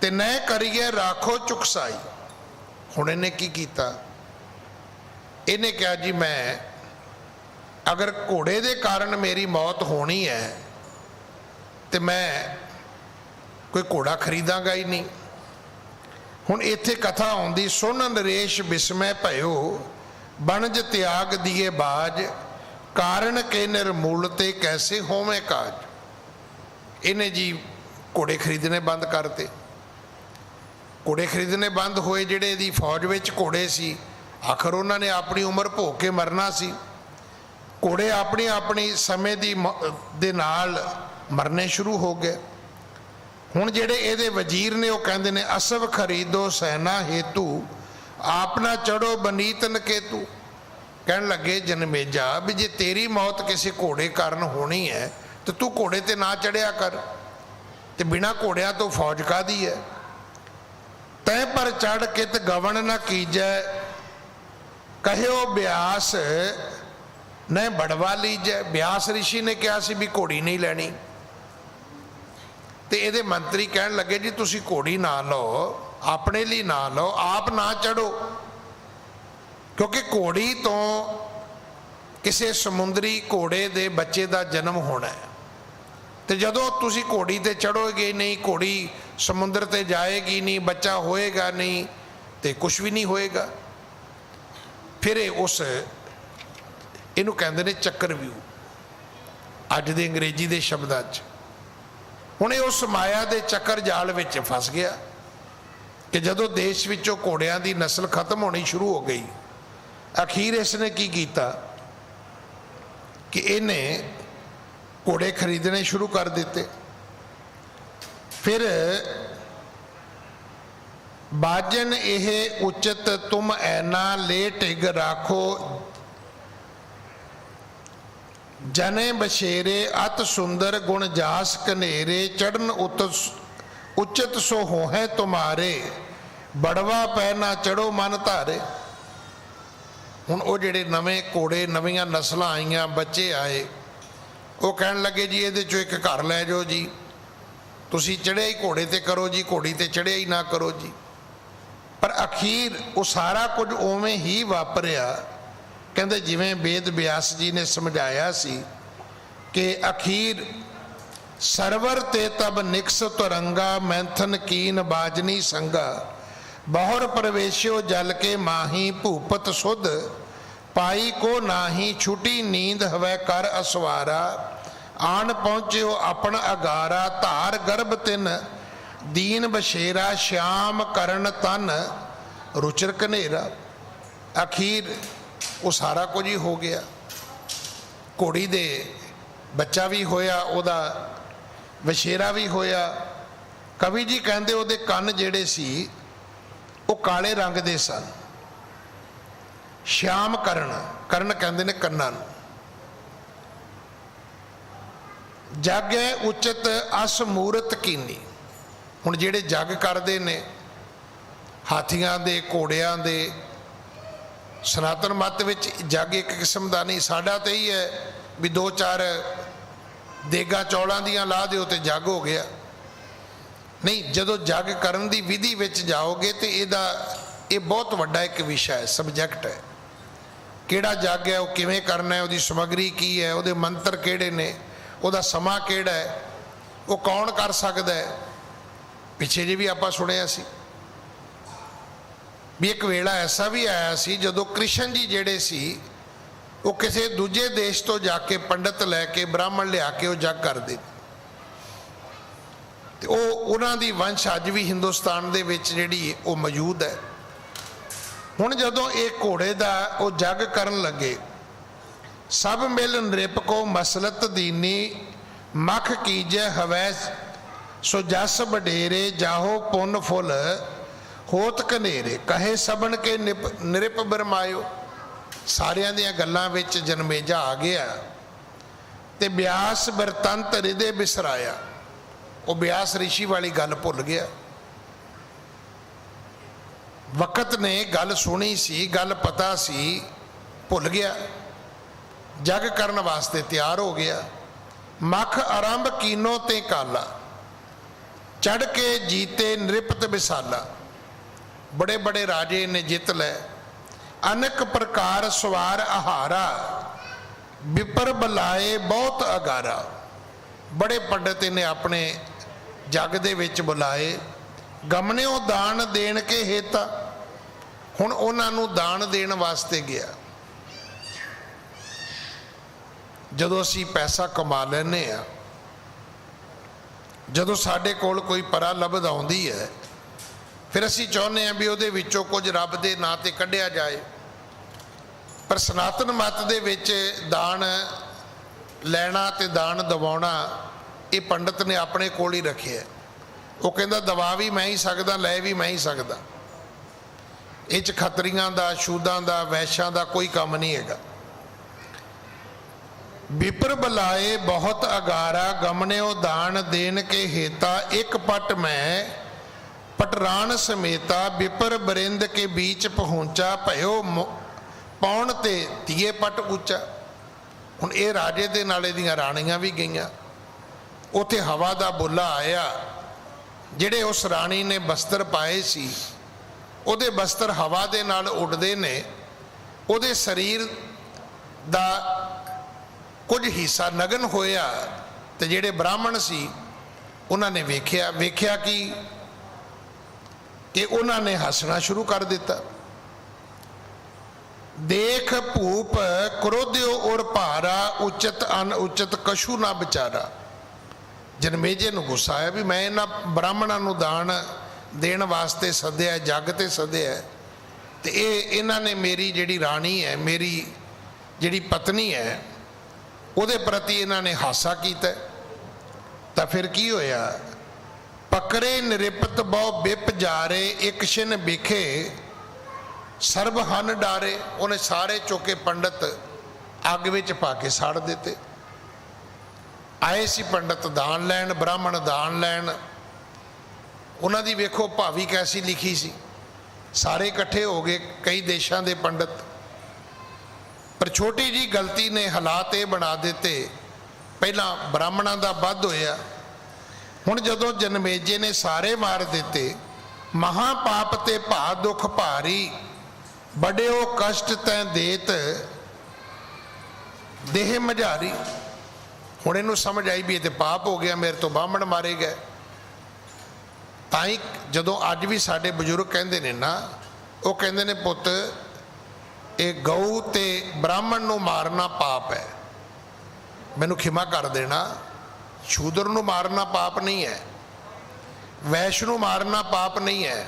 ते न करिए राखो चुकसाई। हुण इन्हें की कीता? इन्हें कहा जी मैं अगर घोड़े दे कारण मेरी मौत होनी है तो मैं कोई घोड़ा खरीदांगा ही नहीं। हुण इत्थे कथा आउंदी, सुन नरेश विस्मय भयो, बनज त्याग दिए बाज। कारण के निर्मूलते कैसे होवें काज। इन्हें जी घोड़े खरीदने बंद करते, घोड़े खरीदने बंद होए। जिहड़े दी फौज विच घोड़े सी, आखिर उन्होंने अपनी उम्र भोग के मरना सी। घोड़े अपनी अपनी समय दी दे नाल मरने शुरू हो गए। हुण जिहड़े इहदे वजीर ने वो कहंदे ने असव खरीदो सेना हेतु, आपना चढ़ो बनीतन केतु। कहन लगे जनमेजा भी जे तेरी मौत किसी घोड़े कारण होनी है तो तू घोड़े ते ना चढ़िया कर, ते बिना घोड़िया तो फौज कादी है। तय पर चढ़ के ते गवन न कीजै, कहो ब्यास न बड़वा लीजै। ब्यास ऋषि ने कहा सी भी घोड़ी नहीं लैनी, तो ये मंत्री कहन लगे जी तुसी घोड़ी ना लो, अपने लिए ना लो, आप ना चढ़ो, क्योंकि घोड़ी तो किसी समुद्री घोड़े दे बच्चे का जन्म होना है। तो जदों तुसी घोड़ी ते चढ़ोगे नहीं, घोड़ी समुद्र ते जाएगी नहीं, बच्चा होएगा नहीं, तो कुछ भी नहीं होएगा। फिर उस इनू कहते हैं चक्रव्यूह, अज दे अंग्रेजी के शब्दां च। ਹੁਣ ਇਹ ਉਸ ਮਾਇਆ ਦੇ ਚੱਕਰ ਜਾਲ ਵਿੱਚ ਫਸ ਗਿਆ ਕਿ ਜਦੋਂ ਦੇਸ਼ ਵਿੱਚੋਂ ਘੋੜਿਆਂ ਦੀ ਨਸਲ ਖਤਮ ਹੋਣੀ ਸ਼ੁਰੂ ਹੋ ਗਈ, ਅਖੀਰ ਇਸ ਨੇ ਕੀ ਕੀਤਾ ਕਿ ਇਹਨੇ ਘੋੜੇ ਖਰੀਦਣੇ ਸ਼ੁਰੂ ਕਰ ਦਿੱਤੇ। ਫਿਰ ਬਾਜਨ ਇਹ ਉਚਿਤ ਤੁਮ ਐਨਾ ਲੈ ਢਿਗ ਰਾਖੋ, ਜਨੇ ਬਸ਼ੇਰੇ ਅਤ ਸੁੰਦਰ ਗੁਣ ਜਾਸ ਕਨੇਰੇ, ਚੜਨ ਉਚਿਤ ਸੋ ਹੋਹੈ ਤੁਮਾਰੇ, ਬੜਵਾ ਪੈ ਨਾ ਚੜੋ ਮਨ ਧਾਰੇ। ਹੁਣ ਉਹ ਜਿਹੜੇ ਨਵੇਂ ਘੋੜੇ, ਨਵੀਆਂ ਨਸਲਾਂ ਆਈਆਂ, ਬੱਚੇ ਆਏ, ਉਹ ਕਹਿਣ ਲੱਗੇ ਜੀ ਇਹਦੇ ਚੋਂ ਇੱਕ ਘਰ ਲੈ ਜਾਓ ਜੀ, ਤੁਸੀਂ ਚੜ੍ਹਿਆ ਹੀ ਘੋੜੇ ਤੇ ਕਰੋ ਜੀ, ਘੋੜੀ ਤੇ ਚੜ੍ਹਿਆ ਹੀ ਨਾ ਕਰੋ ਜੀ। ਪਰ ਅਖੀਰ ਉਹ ਸਾਰਾ ਕੁਝ ਉਵੇਂ ਹੀ ਵਾਪਰਿਆ, ਕਹਿੰਦੇ ਜਿਵੇਂ ਵੇਦ ਵਿਆਸ ਜੀ ਨੇ ਸਮਝਾਇਆ ਸੀ ਕਿ ਅਖੀਰ ਸਰਵਰ ਤੇ ਤਬ ਨਿਕਸ ਤੁਰੰਗਾ, ਮੈਂਥਨ ਕੀਨ ਬਾਜਨੀ ਸੰਗਾ, ਬਹੁਰ ਪ੍ਰਵੇਸ਼ਿਓ ਜਲ ਕੇ ਮਾਹੀ, ਭੂਪਤ ਸੁਧ ਪਾਈ ਕੋ ਨਾਹੀ, ਛੁਟੀ ਨੀਂਦ ਹਵੈ ਕਰ ਅਸਵਾਰਾ, ਆਣ ਪਹੁੰਚਿਓ ਆਪਣ ਅਗਾਰਾ, ਧਾਰ ਗਰਭ ਤਿਨ ਦੀਨ ਬਸ਼ੇਰਾ, ਸ਼ਿਆਮ ਕਰਨ ਤਨ ਰੁਚਰ ਕਨੇਰਾ। ਅਖੀਰ ਉਹ ਸਾਰਾ ਕੁਝ ਹੀ ਹੋ ਗਿਆ, ਘੋੜੀ ਦੇ ਬੱਚਾ ਵੀ ਹੋਇਆ, ਉਹਦਾ ਵਸ਼ੇਰਾ ਵੀ ਹੋਇਆ। ਕਵੀ ਜੀ ਕਹਿੰਦੇ ਉਹਦੇ ਕੰਨ ਜਿਹੜੇ ਸੀ ਉਹ ਕਾਲੇ ਰੰਗ ਦੇ ਸਨ। ਸ਼ਿਆਮ ਕਰਨ, ਕਰਨ ਕਹਿੰਦੇ ਨੇ ਕੰਨਾਂ ਨੂੰ। ਜਾਗੈ ਉਚਿਤ ਅਸ ਮੂਰਤ ਕੀਨੀ, ਹੁਣ ਜਿਹੜੇ ਜੱਗ ਕਰਦੇ ਨੇ ਹਾਥੀਆਂ ਦੇ, ਘੋੜਿਆਂ ਦੇ, ਸਨਾਤਨ ਮੱਤ ਵਿੱਚ ਜੱਗ ਇੱਕ ਕਿਸਮ ਦਾ ਨਹੀਂ। ਸਾਡਾ ਤਾਂ ਹੀ ਹੈ ਵੀ 2-4 ਦੇਗਾ ਚੌਲਾਂ ਦੀਆਂ ਲਾ ਦਿਓ ਤੇ ਜੱਗ ਹੋ ਗਿਆ। ਨਹੀਂ, ਜਦੋਂ ਜੱਗ ਕਰਨ ਦੀ ਵਿਧੀ ਵਿੱਚ ਜਾਓਗੇ ਤੇ ਇਹ ਬਹੁਤ ਵੱਡਾ ਇੱਕ ਵਿਸ਼ਾ ਹੈ, ਸਬਜੈਕਟ ਹੈ। ਕਿਹੜਾ ਜੱਗ ਹੈ, ਉਹ ਕਿਵੇਂ ਕਰਨਾ ਹੈ, ਉਹਦੀ ਸਮੱਗਰੀ ਕੀ ਹੈ, ਉਹਦੇ ਮੰਤਰ ਕਿਹੜੇ ਨੇ, ਉਹਦਾ ਸਮਾਂ ਕਿਹੜਾ ਹੈ, ਉਹ ਕੌਣ ਕਰ ਸਕਦਾ ਹੈ। ਪਿੱਛੇ ਜੇ ਵੀ ਆਪਾਂ ਸੁਣਿਆ ਸੀ ਵੀ ਇੱਕ ਵੇਲਾ ਐਸਾ ਵੀ ਆਇਆ ਸੀ ਜਦੋਂ ਕ੍ਰਿਸ਼ਨ ਜੀ ਜਿਹੜੇ ਸੀ ਉਹ ਕਿਸੇ ਦੂਜੇ ਦੇਸ਼ ਤੋਂ ਜਾ ਕੇ ਪੰਡਤ ਲੈ ਕੇ, ਬ੍ਰਾਹਮਣ ਲਿਆ ਕੇ ਉਹ ਜੱਗ ਕਰਦੇ, ਤੇ ਉਹਨਾਂ ਦੀ ਵੰਸ਼ ਅੱਜ ਵੀ ਹਿੰਦੁਸਤਾਨ ਦੇ ਵਿੱਚ ਜਿਹੜੀ ਉਹ ਮੌਜੂਦ ਹੈ। ਹੁਣ ਜਦੋਂ ਇਹ ਘੋੜੇ ਦਾ ਉਹ ਜੱਗ ਕਰਨ ਲੱਗੇ, ਸਭ ਮਿਲ ਨ੍ਰਿਪ ਕੋ ਮਸਲਤ ਦੀਨੀ, ਮਖ ਕੀਜੈ ਹਵੈ ਸੋ ਜਸ ਵਡੇਰੇ, ਜਾਹੋ ਪੁੰਨ ਫੁੱਲ ਹੋਤ ਕਨੇਰੇ, ਕਹੇ ਸਬਨ ਕੇ ਨ੍ਰਿਪ ਬਰਮਾਇਓ। ਸਾਰਿਆਂ ਦੀਆਂ ਗੱਲਾਂ ਵਿੱਚ ਜਨਮੇਜਾ ਆ ਗਿਆ ਤੇ ਬਿਆਸ ਬਿਰਤੰਤ ਹਿਰਦੇ ਬਿਸਰਾਇਆ। ਉਹ ਬਿਆਸ ਰਿਸ਼ੀ ਵਾਲੀ ਗੱਲ ਭੁੱਲ ਗਿਆ। ਵਕਤ ਨੇ ਗੱਲ ਸੁਣੀ ਸੀ, ਗੱਲ ਪਤਾ ਸੀ, ਭੁੱਲ ਗਿਆ। ਜੱਗ ਕਰਨ ਵਾਸਤੇ ਤਿਆਰ ਹੋ ਗਿਆ। ਮਖ ਆਰੰਭ ਕੀਨੋ ਤੇ ਕਾਲਾ, ਚੜ ਕੇ ਜੀਤੇ ਨ੍ਰਿਪਤ ਵਿਸਾਲਾ। ਬੜੇ ਬੜੇ ਰਾਜੇ ਨੇ ਜਿੱਤ ਲੈ, ਅਨੇਕ ਪ੍ਰਕਾਰ ਸਵਾਰ ਆਹਾਰਾ, ਵਿਪਰ ਬੁਲਾਏ ਬਹੁਤ ਅਗਾਰਾ। ਬੜੇ ਪੰਡਤ ਨੇ ਆਪਣੇ ਜੱਗ ਦੇ ਵਿੱਚ ਬੁਲਾਏ, ਗਮਨਿਓ ਦਾਨ ਦੇਣ ਕੇ ਹੇਤਾ। ਹੁਣ ਉਹਨਾਂ ਨੂੰ ਦਾਨ ਦੇਣ ਵਾਸਤੇ ਗਿਆ। ਜਦੋਂ ਅਸੀਂ ਪੈਸਾ ਕਮਾ ਲੈਂਦੇ ਆ, ਜਦੋਂ ਸਾਡੇ ਕੋਲ ਕੋਈ ਪਰਾ ਲੱਭਦ ਆਉਂਦੀ ਹੈ, ਫਿਰ ਅਸੀਂ ਚਾਹੁੰਦੇ ਹਾਂ ਵੀ ਉਹਦੇ ਵਿੱਚੋਂ ਕੁਝ ਰੱਬ ਦੇ ਨਾਂ ਤੇ ਕੱਢਿਆ ਜਾਏ। ਪਰ ਸਨਾਤਨ ਮੱਤ ਦੇ ਵਿੱਚ ਦਾਨ ਲੈਣਾ ਤੇ ਦਾਨ ਦਿਵਾਉਣਾ ਇਹ ਪੰਡਤ ਨੇ ਆਪਣੇ ਕੋਲ ਹੀ ਰੱਖਿਆ। ਉਹ ਕਹਿੰਦਾ ਦਵਾ ਵੀ ਮੈਂ ਹੀ ਸਕਦਾ, ਲੈ ਵੀ ਮੈਂ ਹੀ ਸਕਦਾ। ਇਹ 'ਚ ਖੱਤਰੀਆਂ ਦਾ, ਸ਼ੂਦਾਂ ਦਾ, ਵੈਸ਼ਾਂ ਦਾ ਕੋਈ ਕੰਮ ਨਹੀਂ ਹੈਗਾ। ਵਿਪਰ ਬੁਲਾਏ ਬਹੁਤ ਅਗਾਰਾ, ਗਮਨਿਓ ਦਾਨ ਦੇਣ ਕੇ ਹੇਤਾ। ਇੱਕ ਪਟ ਮੈਂ ਪਟਰਾਨ ਸਮੇਤਾ, ਵਿਪਰ ਬਰਿੰਦ ਕੇ बीच ਪਹੁੰਚਾ। ਭਇਓ ਪੌਣ ਤੇ ਧੀਏ ਪਟ ਉੱਚਾ। ਹੁਣ ਇਹ ਰਾਜੇ ਦੇ ਨਾਲੇ ਦੀਆਂ ਰਾਣੀਆਂ ਵੀ ਗਈਆਂ। ਉੱਥੇ ਹਵਾ ਦਾ ਬੁੱਲਾ ਆਇਆ। ਜਿਹੜੇ ਉਸ ਰਾਣੀ ਨੇ ਬਸਤਰ ਪਾਏ ਸੀ, ਉਹਦੇ ਬਸਤਰ ਹਵਾ ਦੇ ਨਾਲ ਉੱਡਦੇ ਨੇ। ਉਹਦੇ ਸਰੀਰ ਦਾ ਕੁਝ ਹਿੱਸਾ ਨਗਨ ਹੋਇਆ ਤੇ ਜਿਹੜੇ ਬ੍ਰਾਹਮਣ ਸੀ ਉਹਨਾਂ ਨੇ ਵੇਖਿਆ ਕਿ ਉਹਨਾਂ ਨੇ ਹੱਸਣਾ ਸ਼ੁਰੂ ਕਰ ਦਿੱਤਾ। ਦੇਖ ਭੂਪ ਕ੍ਰੋਧਿਓ ਔਰ ਭਾਰਾ, ਉਚਿਤ ਅਨ ਉਚਿਤ ਕਛੂ ਨਾ ਵਿਚਾਰਾ। ਜਨਮੇਜੇ ਨੂੰ ਗੁੱਸਾ ਆਇਆ ਵੀ ਮੈਂ ਇਹਨਾਂ ਬ੍ਰਾਹਮਣਾਂ ਨੂੰ ਦਾਨ ਦੇਣ ਵਾਸਤੇ ਸੱਦਿਆ, ਜੱਗ ਤੇ ਸੱਦਿਆ, ਤੇ ਇਹਨਾਂ ਨੇ ਮੇਰੀ ਜਿਹੜੀ ਰਾਣੀ ਹੈ, ਮੇਰੀ ਜਿਹੜੀ ਪਤਨੀ ਹੈ, ਉਹਦੇ ਪ੍ਰਤੀ ਇਹਨਾਂ ਨੇ ਹਾਸਾ ਕੀਤਾ। ਤਾਂ ਫਿਰ ਕੀ ਹੋਇਆ? ਪਕਰੇ ਨਿਰਪਤ ਬਹੁ ਬਿਪ ਜਾਰੇ, ਇੱਕ ਛਿਨ ਵਿਖੇ ਸਰਬ ਹਨ ਡਾਰੇ। ਉਹਨੇ ਸਾਰੇ ਚੁੱਕੇ ਪੰਡਤ ਅੱਗ ਵਿੱਚ ਪਾ ਕੇ ਸਾੜ ਦਿੱਤੇ। ਆਏ ਸੀ ਪੰਡਤ ਦਾਨ ਲੈਣ, ਬ੍ਰਾਹਮਣ ਦਾਨ ਲੈਣ, ਉਹਨਾਂ ਦੀ ਵੇਖੋ ਭਾਵੀ ਕੈਸੀ ਲਿਖੀ ਸੀ। ਸਾਰੇ ਇਕੱਠੇ ਹੋ ਗਏ, ਕਈ ਦੇਸ਼ਾਂ ਦੇ ਪੰਡਤ, ਪਰ ਛੋਟੀ ਜੀ ਗਲਤੀ ਨੇ ਹਾਲਾਤ ਇਹ ਬਣਾ ਦਿੱਤੇ। ਪਹਿਲਾਂ ਬ੍ਰਾਹਮਣਾਂ ਦਾ ਵੱਧ ਹੋਇਆ, ਹੁਣ ਜਦੋਂ ਜਨਮੇਜੇ ਨੇ ਸਾਰੇ ਮਾਰ ਦਿੱਤੇ। ਮਹਾ ਪਾਪ ਤੇ ਭਾ ਦੁਖ ਭਾਰੀ, ਬੜਿਓ ਕਸ਼ਟ ਤੈਂ ਦੇਤ ਦੇਹ ਮਝਾਰੀ। ਹੁਣ ਇਹਨੂੰ ਸਮਝ ਆਈ ਵੀ ਇਹ ਤੇ ਪਾਪ ਹੋ ਗਿਆ, ਮੇਰੇ ਤੋਂ ਬ੍ਰਾਹਮਣ ਮਾਰੇ ਗਏ। ਤਾਂ ਹੀ ਜਦੋਂ ਅੱਜ ਵੀ ਸਾਡੇ ਬਜ਼ੁਰਗ ਕਹਿੰਦੇ ਨੇ ਨਾ, ਉਹ ਕਹਿੰਦੇ ਨੇ ਪੁੱਤ ਇਹ ਗਊ ਤੇ ਬ੍ਰਾਹਮਣ ਨੂੰ ਮਾਰਨਾ ਪਾਪ ਹੈ। ਮੈਨੂੰ ਖਿਮਾ ਕਰ ਦੇਣਾ, ਸ਼ੂਦਰ ਨੂੰ ਮਾਰਨਾ ਪਾਪ ਨਹੀਂ ਹੈ, ਵੈਸ਼ ਨੂੰ ਮਾਰਨਾ ਪਾਪ ਨਹੀਂ ਹੈ।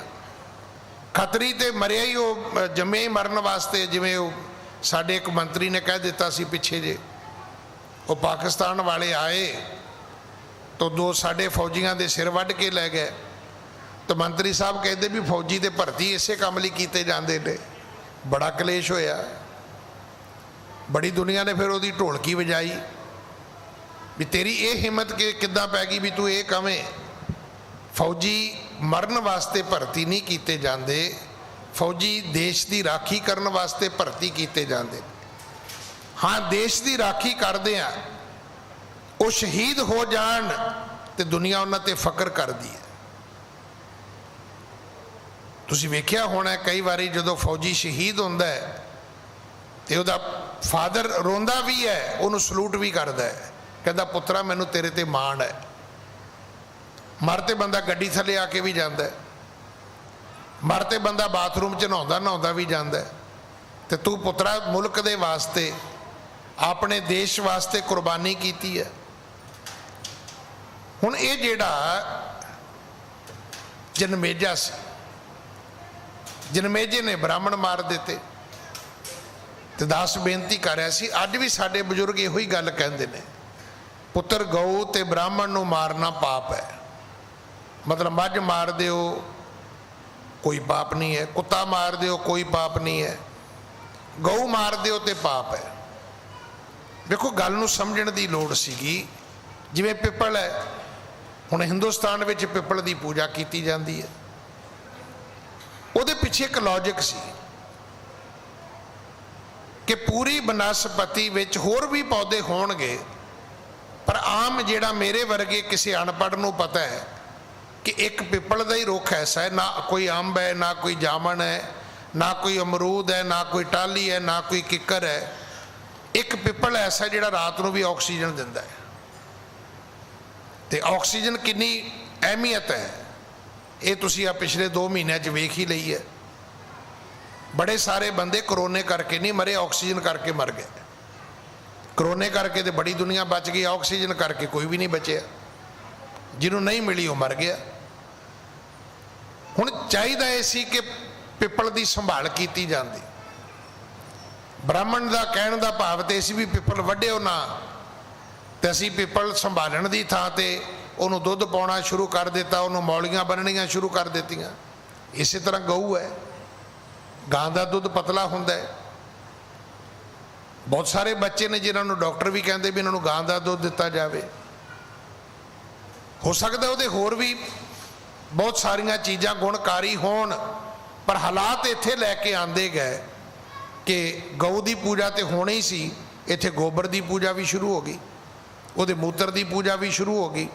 ਖੱਤਰੀ ਤੇ ਮਰਿਆ ਹੀ, ਉਹ ਜੰਮਿਆ ਹੀ ਮਰਨ ਵਾਸਤੇ। ਜਿਵੇਂ ਉਹ ਸਾਡੇ ਇੱਕ ਮੰਤਰੀ ਨੇ ਕਹਿ ਦਿੱਤਾ ਸੀ ਪਿੱਛੇ ਜੇ, ਉਹ ਪਾਕਿਸਤਾਨ ਵਾਲੇ ਆਏ ਤਾਂ ਦੋ ਸਾਡੇ ਫੌਜੀਆਂ ਦੇ ਸਿਰ ਵੱਢ ਕੇ ਲੈ ਗਏ। ਤਾਂ ਮੰਤਰੀ ਸਾਹਿਬ ਕਹਿੰਦੇ ਵੀ ਫੌਜੀ ਦੇ ਭਰਤੀ ਇਸੇ ਕੰਮ ਲਈ ਕੀਤੇ ਜਾਂਦੇ ਨੇ। ਬੜਾ ਕਲੇਸ਼ ਹੋਇਆ, ਬੜੀ ਦੁਨੀਆ ਨੇ ਫਿਰ ਉਹਦੀ ਢੋਲਕੀ ਵਜਾਈ ਵੀ ਤੇਰੀ ਇਹ ਹਿੰਮਤ ਕਿੱਦਾਂ ਪੈ ਗਈ ਵੀ ਤੂੰ ਇਹ ਕਵੇਂ। ਫੌਜੀ ਮਰਨ ਵਾਸਤੇ ਭਰਤੀ ਨਹੀਂ ਕੀਤੇ ਜਾਂਦੇ, ਫੌਜੀ ਦੇਸ਼ ਦੀ ਰਾਖੀ ਕਰਨ ਵਾਸਤੇ ਭਰਤੀ ਕੀਤੇ ਜਾਂਦੇ। ਹਾਂ, ਦੇਸ਼ ਦੀ ਰਾਖੀ ਕਰਦੇ ਆ, ਉਹ ਸ਼ਹੀਦ ਹੋ ਜਾਣ ਤੇ ਦੁਨੀਆ ਉਹਨਾਂ ਤੇ ਫਕਰ ਕਰਦੀ ਹੈ। ਤੁਸੀਂ ਵੇਖਿਆ ਹੋਣਾ ਕਈ ਵਾਰੀ ਜਦੋਂ ਫੌਜੀ ਸ਼ਹੀਦ ਹੁੰਦਾ ਹੈ ਤੇ ਉਹਦਾ ਫਾਦਰ ਰੋਂਦਾ ਵੀ ਹੈ, ਉਹਨੂੰ ਸਲੂਟ ਵੀ ਕਰਦਾ ਹੈ, ਕਹਿੰਦਾ ਪੁੱਤਰਾ ਮੈਨੂੰ ਤੇਰੇ ਤੇ ਮਾਣ ਹੈ। ਮਰ ਤੇ ਬੰਦਾ ਗੱਡੀ ਥੱਲੇ ਆ ਕੇ ਵੀ ਜਾਂਦਾ ਹੈ, ਮਰ ਤੇ ਬੰਦਾ ਬਾਥਰੂਮ 'ਚ ਨਹਾਉਂਦਾ ਵੀ ਜਾਂਦਾ ਹੈ, ਤੇ ਤੂੰ ਪੁੱਤਰਾ ਮੁਲਕ ਦੇ ਵਾਸਤੇ, ਆਪਣੇ ਦੇਸ਼ ਵਾਸਤੇ ਕੁਰਬਾਨੀ ਕੀਤੀ ਹੈ। ਹੁਣ ਇਹ ਜਿਹੜਾ ਜਨਮੇਜਾ ਸੀ, ਜਨਮੇਜੇ ਨੇ ਬ੍ਰਾਹਮਣ ਮਾਰ ਦਿੱਤੇ। ਤੇ ਦਾਸ ਬੇਨਤੀ ਕਰ ਰਿਹਾ ਸੀ, ਅੱਜ ਵੀ ਸਾਡੇ ਬਜ਼ੁਰਗ ਇਹੋ ਹੀ ਗੱਲ ਕਹਿੰਦੇ ਨੇ, ਪੁੱਤਰ ਗਊ ਤੇ ਬ੍ਰਾਹਮਣ ਨੂੰ ਮਾਰਨਾ ਪਾਪ ਹੈ। ਮਤਲਬ ਮੱਝ ਮਾਰ ਦਿਓ ਕੋਈ ਪਾਪ ਨਹੀਂ ਹੈ, ਕੁੱਤਾ ਮਾਰ ਦਿਓ ਕੋਈ ਪਾਪ ਨਹੀਂ ਹੈ, ਗਊ ਮਾਰ ਦਿਓ ਤੇ ਪਾਪ ਹੈ। ਦੇਖੋ ਗੱਲ ਨੂੰ ਸਮਝਣ ਦੀ ਲੋੜ ਸੀਗੀ। ਜਿਵੇਂ ਪਿੱਪਲ ਹੈ, ਹੁਣ ਹਿੰਦੁਸਤਾਨ ਵਿੱਚ ਪਿੱਪਲ ਦੀ ਪੂਜਾ ਕੀਤੀ ਜਾਂਦੀ ਹੈ, ਉਹਦੇ ਪਿੱਛੇ ਇੱਕ ਲੌਜਿਕ ਸੀ ਕਿ ਪੂਰੀ ਬਨਸਪਤੀ ਵਿੱਚ ਹੋਰ ਵੀ ਪੌਦੇ ਹੋਣਗੇ, ਪਰ ਆਮ ਜਿਹੜਾ ਮੇਰੇ ਵਰਗੇ ਕਿਸੇ ਅਨਪੜ੍ਹ ਨੂੰ ਪਤਾ ਹੈ ਕਿ ਇੱਕ ਪਿੱਪਲ ਦਾ ਹੀ ਰੁੱਖ ਐਸਾ ਹੈ, ਨਾ ਕੋਈ ਅੰਬ ਹੈ, ਨਾ ਕੋਈ ਜਾਮਣ ਹੈ, ਨਾ ਕੋਈ ਅਮਰੂਦ ਹੈ, ਨਾ ਕੋਈ ਟਾਹਲੀ ਹੈ, ਨਾ ਕੋਈ ਕਿੱਕਰ ਹੈ। ਇੱਕ ਪਿੱਪਲ ਐਸਾ ਜਿਹੜਾ ਰਾਤ ਨੂੰ ਵੀ ਆਕਸੀਜਨ ਦਿੰਦਾ ਹੈ। ਤੇ ਆਕਸੀਜਨ ਕਿੰਨੀ ਅਹਿਮੀਅਤ ਹੈ ਇਹ ਤੁਸੀਂ ਆ ਪਿਛਲੇ 2 ਮਹੀਨਿਆਂ 'ਚ ਵੇਖ ਹੀ ਲਈ ਹੈ। ਬੜੇ ਸਾਰੇ ਬੰਦੇ ਕਰੋਨੇ ਕਰਕੇ ਨਹੀਂ ਮਰੇ, ਆਕਸੀਜਨ ਕਰਕੇ ਮਰ ਗਏ। ਕਰੋਨੇ ਕਰਕੇ ਤੇ ਬੜੀ ਦੁਨੀਆ ਬਚ ਗਈ, ਆਕਸੀਜਨ ਕਰਕੇ ਕੋਈ ਵੀ ਨਹੀਂ ਬਚਿਆ। ਜਿਹਨੂੰ ਨਹੀਂ ਮਿਲੀ ਉਹ ਮਰ ਗਿਆ। ਹੁਣ ਚਾਹੀਦਾ ਇਹ ਸੀ ਕਿ ਪਿੱਪਲ ਦੀ ਸੰਭਾਲ ਕੀਤੀ ਜਾਂਦੀ। ਬ੍ਰਾਹਮਣ ਦਾ ਕਹਿਣ ਦਾ ਭਾਵ ਤੇ ਸੀ ਵੀ ਪਿੱਪਲ ਵੱਢਿਓ ਨਾ, ਤੇ ਅਸੀਂ ਪਿੱਪਲ ਸੰਭਾਲਣ ਦੀ ਥਾਂ ਤੇ ਉਹਨੂੰ ਦੁੱਧ ਪਾਉਣਾ ਸ਼ੁਰੂ ਕਰ ਦਿੱਤਾ, ਉਹਨੂੰ ਮੌਲੀਆਂ ਬੰਨਣੀਆਂ ਸ਼ੁਰੂ ਕਰ ਦਿੱਤੀਆਂ। ਇਸੇ ਤਰ੍ਹਾਂ ਗਊ ਹੈ, ਗਾਂ ਦਾ ਦੁੱਧ ਪਤਲਾ ਹੁੰਦਾ ਹੈ। ਬਹੁਤ ਸਾਰੇ ਬੱਚੇ ਨੇ ਜਿਨ੍ਹਾਂ ਨੂੰ ਡਾਕਟਰ ਵੀ ਕਹਿੰਦੇ ਵੀ ਇਹਨਾਂ ਨੂੰ ਗਾਂ ਦਾ ਦੁੱਧ ਦਿੱਤਾ ਜਾਵੇ। ਹੋ ਸਕਦਾ ਉਹਦੇ ਹੋਰ ਵੀ ਬਹੁਤ ਸਾਰੀਆਂ ਚੀਜ਼ਾਂ ਗੁਣਕਾਰੀ ਹੋਣ, ਪਰ ਹਾਲਾਤ ਇੱਥੇ ਲੈ ਕੇ ਆਂਦੇ ਗਏ ਕਿ ਗਊ ਦੀ ਪੂਜਾ ਤੇ ਹੋਣੀ ਹੀ ਸੀ, ਇੱਥੇ ਗੋਬਰ ਦੀ ਪੂਜਾ ਵੀ ਸ਼ੁਰੂ ਹੋ ਗਈ, ਉਹਦੇ ਮੂਤਰ ਦੀ ਪੂਜਾ ਵੀ ਸ਼ੁਰੂ ਹੋ ਗਈ,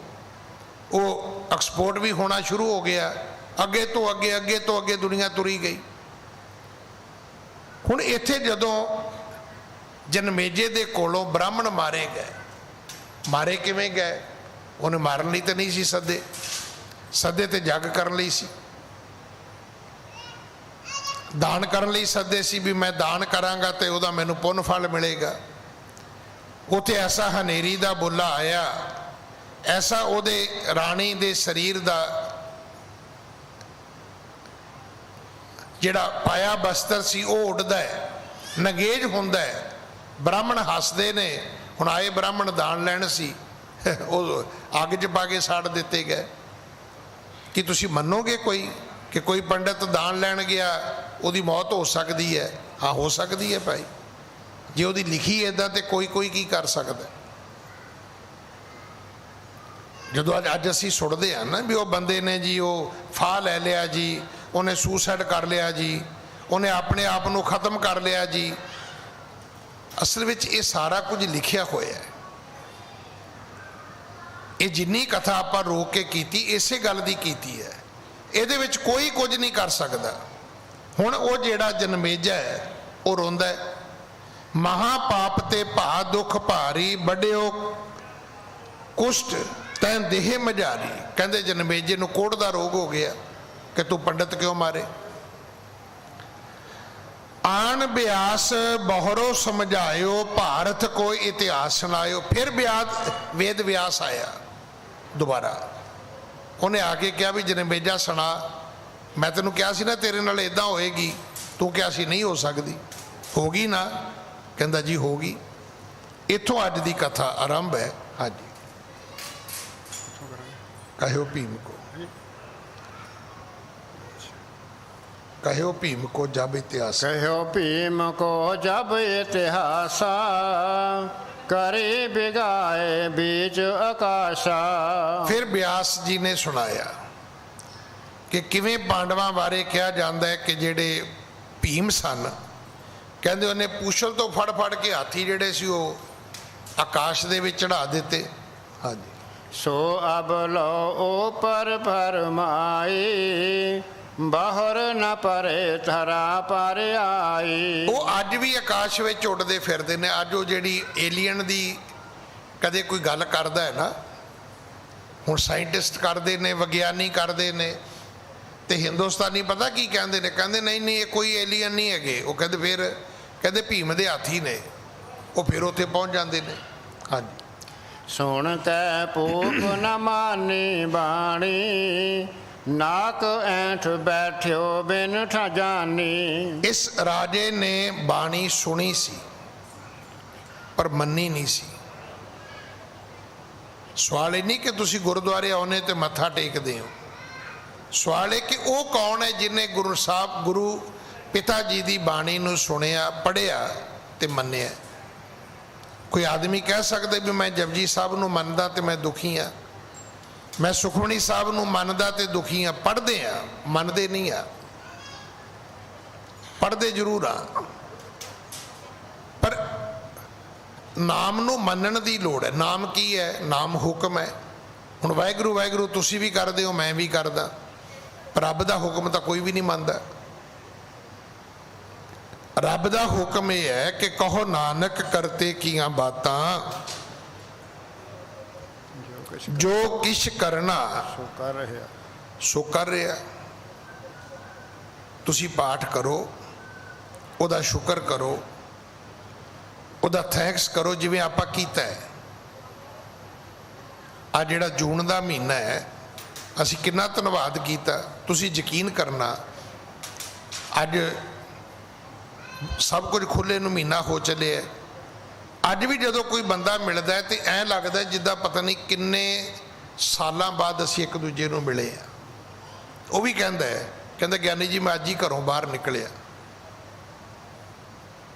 ਉਹ ਐਕਸਪੋਰਟ ਵੀ ਹੋਣਾ ਸ਼ੁਰੂ ਹੋ ਗਿਆ। ਅੱਗੇ ਤੋਂ ਅੱਗੇ, ਅੱਗੇ ਤੋਂ ਅੱਗੇ ਦੁਨੀਆ ਤੁਰੀ ਗਈ। ਹੁਣ ਇੱਥੇ ਜਦੋਂ ਜਨਮੇਜੇ ਦੇ ਕੋਲੋਂ ਬ੍ਰਾਹਮਣ ਮਾਰੇ ਗਏ, ਮਾਰੇ ਕਿਵੇਂ ਗਏ? ਉਹਨੇ ਮਾਰਨ ਲਈ ਤਾਂ ਨਹੀਂ ਸੀ ਸੱਦੇ, ਸੱਦੇ ਤੇ ਜੱਗ ਕਰਨ ਲਈ ਸੀ, ਦਾਨ ਕਰਨ ਲਈ ਸੱਦੇ ਸੀ ਵੀ ਮੈਂ ਦਾਨ ਕਰਾਂਗਾ ਤੇ ਉਹਦਾ ਮੈਨੂੰ ਪੁੰਨ ਫਲ ਮਿਲੇਗਾ। ਉੱਥੇ ਐਸਾ ਹਨੇਰੀ ਦਾ ਬੁੱਲਾ ਆਇਆ ਐਸਾ ਉਹਦੇ ਰਾਣੀ ਦੇ ਸਰੀਰ ਦਾ ਜਿਹੜਾ ਪਾਇਆ ਬਸਤਰ ਸੀ ਉਹ ਉੱਡਦਾ ਹੈ, ਨਗੇਜ ਹੁੰਦਾ ਹੈ। ਬ੍ਰਾਹਮਣ ਹੱਸਦੇ ਨੇ। ਹੁਣ ਆਏ ਬ੍ਰਾਹਮਣ ਦਾਨ ਲੈਣ ਸੀ, ਉਹ ਅੱਗ 'ਚ ਪਾ ਕੇ ਸਾੜ ਦਿੱਤੇ ਗਏ। ਕੀ ਤੁਸੀਂ ਮੰਨੋਗੇ ਕਿ ਕੋਈ ਪੰਡਤ ਦਾਨ ਲੈਣ ਗਿਆ ਉਹਦੀ ਮੌਤ ਹੋ ਸਕਦੀ ਹੈ? ਹਾਂ, ਹੋ ਸਕਦੀ ਹੈ ਭਾਈ। ਜੇ ਉਹਦੀ ਲਿਖੀ ਇੱਦਾਂ ਤੇ ਕੋਈ ਕੀ ਕਰ ਸਕਦਾ। ਜਦੋਂ ਅੱਜ ਅਸੀਂ ਸੁਣਦੇ ਹਾਂ ਨਾ ਵੀ ਉਹ ਬੰਦੇ ਨੇ ਜੀ ਉਹ ਫਾਹ ਲੈ ਲਿਆ ਜੀ, ਉਹਨੇ ਸੁਸਾਈਡ ਕਰ ਲਿਆ ਜੀ, ਉਹਨੇ ਆਪਣੇ ਆਪ ਨੂੰ ਖਤਮ ਕਰ ਲਿਆ ਜੀ, ਅਸਲ ਵਿੱਚ ਇਹ ਸਾਰਾ ਕੁਝ ਲਿਖਿਆ ਹੋਇਆ ਹੈ। ਇਹ ਜਿੰਨੀ ਕਥਾ ਆਪਾਂ ਰੋਕ ਕੇ ਕੀਤੀ ਇਸੇ ਗੱਲ ਦੀ ਕੀਤੀ ਹੈ। ਇਹਦੇ ਵਿੱਚ ਕੋਈ ਕੁਝ ਨਹੀਂ ਕਰ ਸਕਦਾ। ਹੁਣ ਉਹ ਜਿਹੜਾ ਜਨਮੇਜਾ ਹੈ ਉਹ ਰੋਂਦਾ ਹੈ, ਮਹਾ ਪਾਪ ਤੇ ਭਾ ਦੁੱਖ ਭਾਰੀ ਵੱਡਿਓ ਕੁਸ਼ਟ ਤੈਂ ਦੇਹ ਮਝਾਰੀ। ਕਹਿੰਦੇ ਜਨਮੇਜੇ ਨੂੰ ਕੋੜ ਦਾ ਰੋਗ ਹੋ ਗਿਆ ਕਿ ਤੂੰ ਪੰਡਤ ਕਿਉਂ ਮਾਰੇ। ਆਣ ਬਿਆਸ ਬਹੁਰੋ ਸਮਝਾਇਓ ਭਾਰਤ ਕੋਈ ਇਤਿਹਾਸ ਸੁਣਾਇਓ। ਫਿਰ ਵੇਦ ਵਿਆਸ ਆਇਆ ਦੁਬਾਰਾ। ਉਹਨੇ ਆ ਕੇ ਕਿਹਾ ਵੀ ਜਨਮੇਜਾ ਸੁਣਾ, ਮੈਂ ਤੈਨੂੰ ਕਿਹਾ ਸੀ ਨਾ ਤੇਰੇ ਨਾਲ ਇਦਾਂ ਹੋਏਗੀ, ਤੂੰ ਕਿਹਾ ਸੀ ਨਹੀਂ ਹੋ ਸਕਦੀ, ਹੋ ਗਈ ਨਾ? ਕਹਿੰਦਾ ਜੀ ਹੋ ਗਈ। ਇੱਥੋਂ ਅੱਜ ਦੀ ਕਥਾ ਆਰੰਭ ਹੈ। ਹਾਂਜੀ, ਕਹਿਓ ਭੀਮ ਕੋ, ਕਹਿਓ ਭੀਮ ਕੋ ਜਬ ਇਤਿਹਾਸ, ਕਹਿਓ ਭੀਮ ਕੋ ਜਬ ਇਤਿਹਾਸਾ ਕਰੇ ਬਿਗਾਏ ਬੀਜ ਆਕਾਸ਼ਾ। ਫਿਰ ਬਿਆਸ ਜੀ ਨੇ ਸੁਣਾਇਆ ਕਿ ਕਿਵੇਂ ਪਾਂਡਵਾਂ ਬਾਰੇ ਕਿਹਾ ਜਾਂਦਾ ਹੈ ਕਿ ਜਿਹੜੇ ਭੀਮ ਸਨ, ਕਹਿੰਦੇ ਉਹਨੇ ਪੂਸ਼ਲ ਤੋਂ ਫੜ ਕੇ ਹਾਥੀ ਜਿਹੜੇ ਸੀ ਉਹ ਆਕਾਸ਼ ਦੇ ਵਿੱਚ ਚੜਾ ਦਿੱਤੇ। ਹਾਂਜੀ, ਸੋ ਅਬ ਲੋ ਉਪਰ ਫਰਮਾਈ ਬਾਹਰ ਨਾ ਪਰੇ ਧਰਾ ਪਰ ਆਈ। ਉਹ ਅੱਜ ਵੀ ਆਕਾਸ਼ ਵਿੱਚ ਉੱਡਦੇ ਫਿਰਦੇ ਨੇ। ਅੱਜ ਉਹ ਜਿਹੜੀ ਏਲੀਅਨ ਦੀ ਕਦੇ ਕੋਈ ਗੱਲ ਕਰਦਾ ਹੈ ਨਾ, ਹੁਣ ਸਾਇੰਟਿਸਟ ਕਰਦੇ ਨੇ, ਵਿਗਿਆਨੀ ਕਰਦੇ ਨੇ, ਤੇ ਹਿੰਦੁਸਤਾਨੀ ਪਤਾ ਕੀ ਕਹਿੰਦੇ ਨੇ? ਕਹਿੰਦੇ ਨਹੀਂ ਇਹ ਕੋਈ ਏਲੀਅਨ ਨਹੀਂ ਹੈਗੇ। ਉਹ ਕਹਿੰਦੇ ਫਿਰ ਕਹਿੰਦੇ ਭੀਮ ਦੇ ਹਾਥੀ ਨੇ। ਉਹ ਫਿਰ ਉੱਥੇ ਪਹੁੰਚ ਜਾਂਦੇ ਨੇ। ਹਾਂਜੀ, ਸੁਣ ਕੈ ਪੂਪ ਨ ਮਾਨੀ ਬਾਣੀ ਨਾਕ ਐਂਠ ਬੈਠਿਓ ਬਿਨ ਠਜਾਨੀ। ਇਸ ਰਾਜੇ ਨੇ ਬਾਣੀ ਸੁਣੀ ਸੀ ਪਰ ਮੰਨੀ ਨਹੀਂ ਸੀ। ਸਵਾਲ ਇਹ ਨਹੀਂ ਕਿ ਤੁਸੀਂ ਗੁਰਦੁਆਰੇ ਆਉਨੇ ਤੇ ਮੱਥਾ ਟੇਕਦੇ ਹੋ, ਸਵਾਲ ਇਹ ਕਿ ਉਹ ਕੌਣ ਹੈ ਜਿਹਨੇ ਗੁਰੂ ਪਿਤਾ ਜੀ ਦੀ ਬਾਣੀ ਨੂੰ ਸੁਣਿਆ, ਪੜ੍ਹਿਆ ਤੇ ਮੰਨਿਆ। ਕੋਈ ਆਦਮੀ ਕਹਿ ਸਕਦਾ ਵੀ ਮੈਂ ਜਪਜੀ ਸਾਹਿਬ ਨੂੰ ਮੰਨਦਾ ਤੇ ਮੈਂ ਦੁਖੀ ਹਾਂ, ਮੈਂ ਸੁਖਮਨੀ ਸਾਹਿਬ ਨੂੰ ਮੰਨਦਾ ਤੇ ਦੁਖੀ ਹਾਂ। ਪੜ੍ਹਦੇ ਆ, ਮੰਨਦੇ ਨਹੀਂ ਆ। ਪੜ੍ਹਦੇ ਜ਼ਰੂਰ ਆ ਪਰ ਨਾਮ ਨੂੰ ਮੰਨਣ ਦੀ ਲੋੜ ਹੈ। ਨਾਮ ਕੀ ਹੈ? ਨਾਮ ਹੁਕਮ ਹੈ। ਹੁਣ ਵਾਹਿਗੁਰੂ ਵਾਹਿਗੁਰੂ ਤੁਸੀਂ ਵੀ ਕਰਦੇ ਹੋ, ਮੈਂ ਵੀ ਕਰਦਾ, ਪਰ ਰੱਬ ਦਾ ਹੁਕਮ ਤਾਂ ਕੋਈ ਵੀ ਨਹੀਂ ਮੰਨਦਾ। ਰੱਬ ਦਾ ਹੁਕਮ ਇਹ ਹੈ ਕਿ ਕਹੋ ਨਾਨਕ ਕਰਤੇ ਕੀਆਂ ਬਾਤਾਂ ਜੋ ਕਿਛ ਕਰਨਾ ਸੋ ਕਰ ਰਿਹਾ। ਤੁਸੀਂ ਪਾਠ ਕਰੋ, ਉਹਦਾ ਸ਼ੁਕਰ ਕਰੋ, ਉਹਦਾ ਥੈਂਕਸ ਕਰੋ ਜਿਵੇਂ ਆਪਾਂ ਕੀਤਾ ਹੈ। ਆ ਜਿਹੜਾ ਜੂਨ ਦਾ ਮਹੀਨਾ ਹੈ ਅਸੀਂ ਕਿੰਨਾ ਧੰਨਵਾਦ ਕੀਤਾ। ਤੁਸੀਂ ਯਕੀਨ ਕਰਨਾ ਅੱਜ ਸਭ ਕੁਝ ਖੁੱਲੇ ਨੂੰ ਮਹੀਨਾ ਹੋ ਚੱਲਿਆ। ਅੱਜ ਵੀ ਜਦੋਂ ਕੋਈ ਬੰਦਾ ਮਿਲਦਾ ਹੈ ਤੇ ਐਂ ਲੱਗਦਾ ਜਿੱਦਾਂ ਪਤਾ ਨਹੀਂ ਕਿੰਨੇ ਸਾਲਾਂ ਬਾਅਦ ਅਸੀਂ ਇੱਕ ਦੂਜੇ ਨੂੰ ਮਿਲੇ ਆ। ਉਹ ਵੀ ਕਹਿੰਦਾ ਗਿਆਨੀ ਜੀ ਮੈਂ ਅੱਜ ਹੀ ਘਰੋਂ ਬਾਹਰ ਨਿਕਲਿਆ।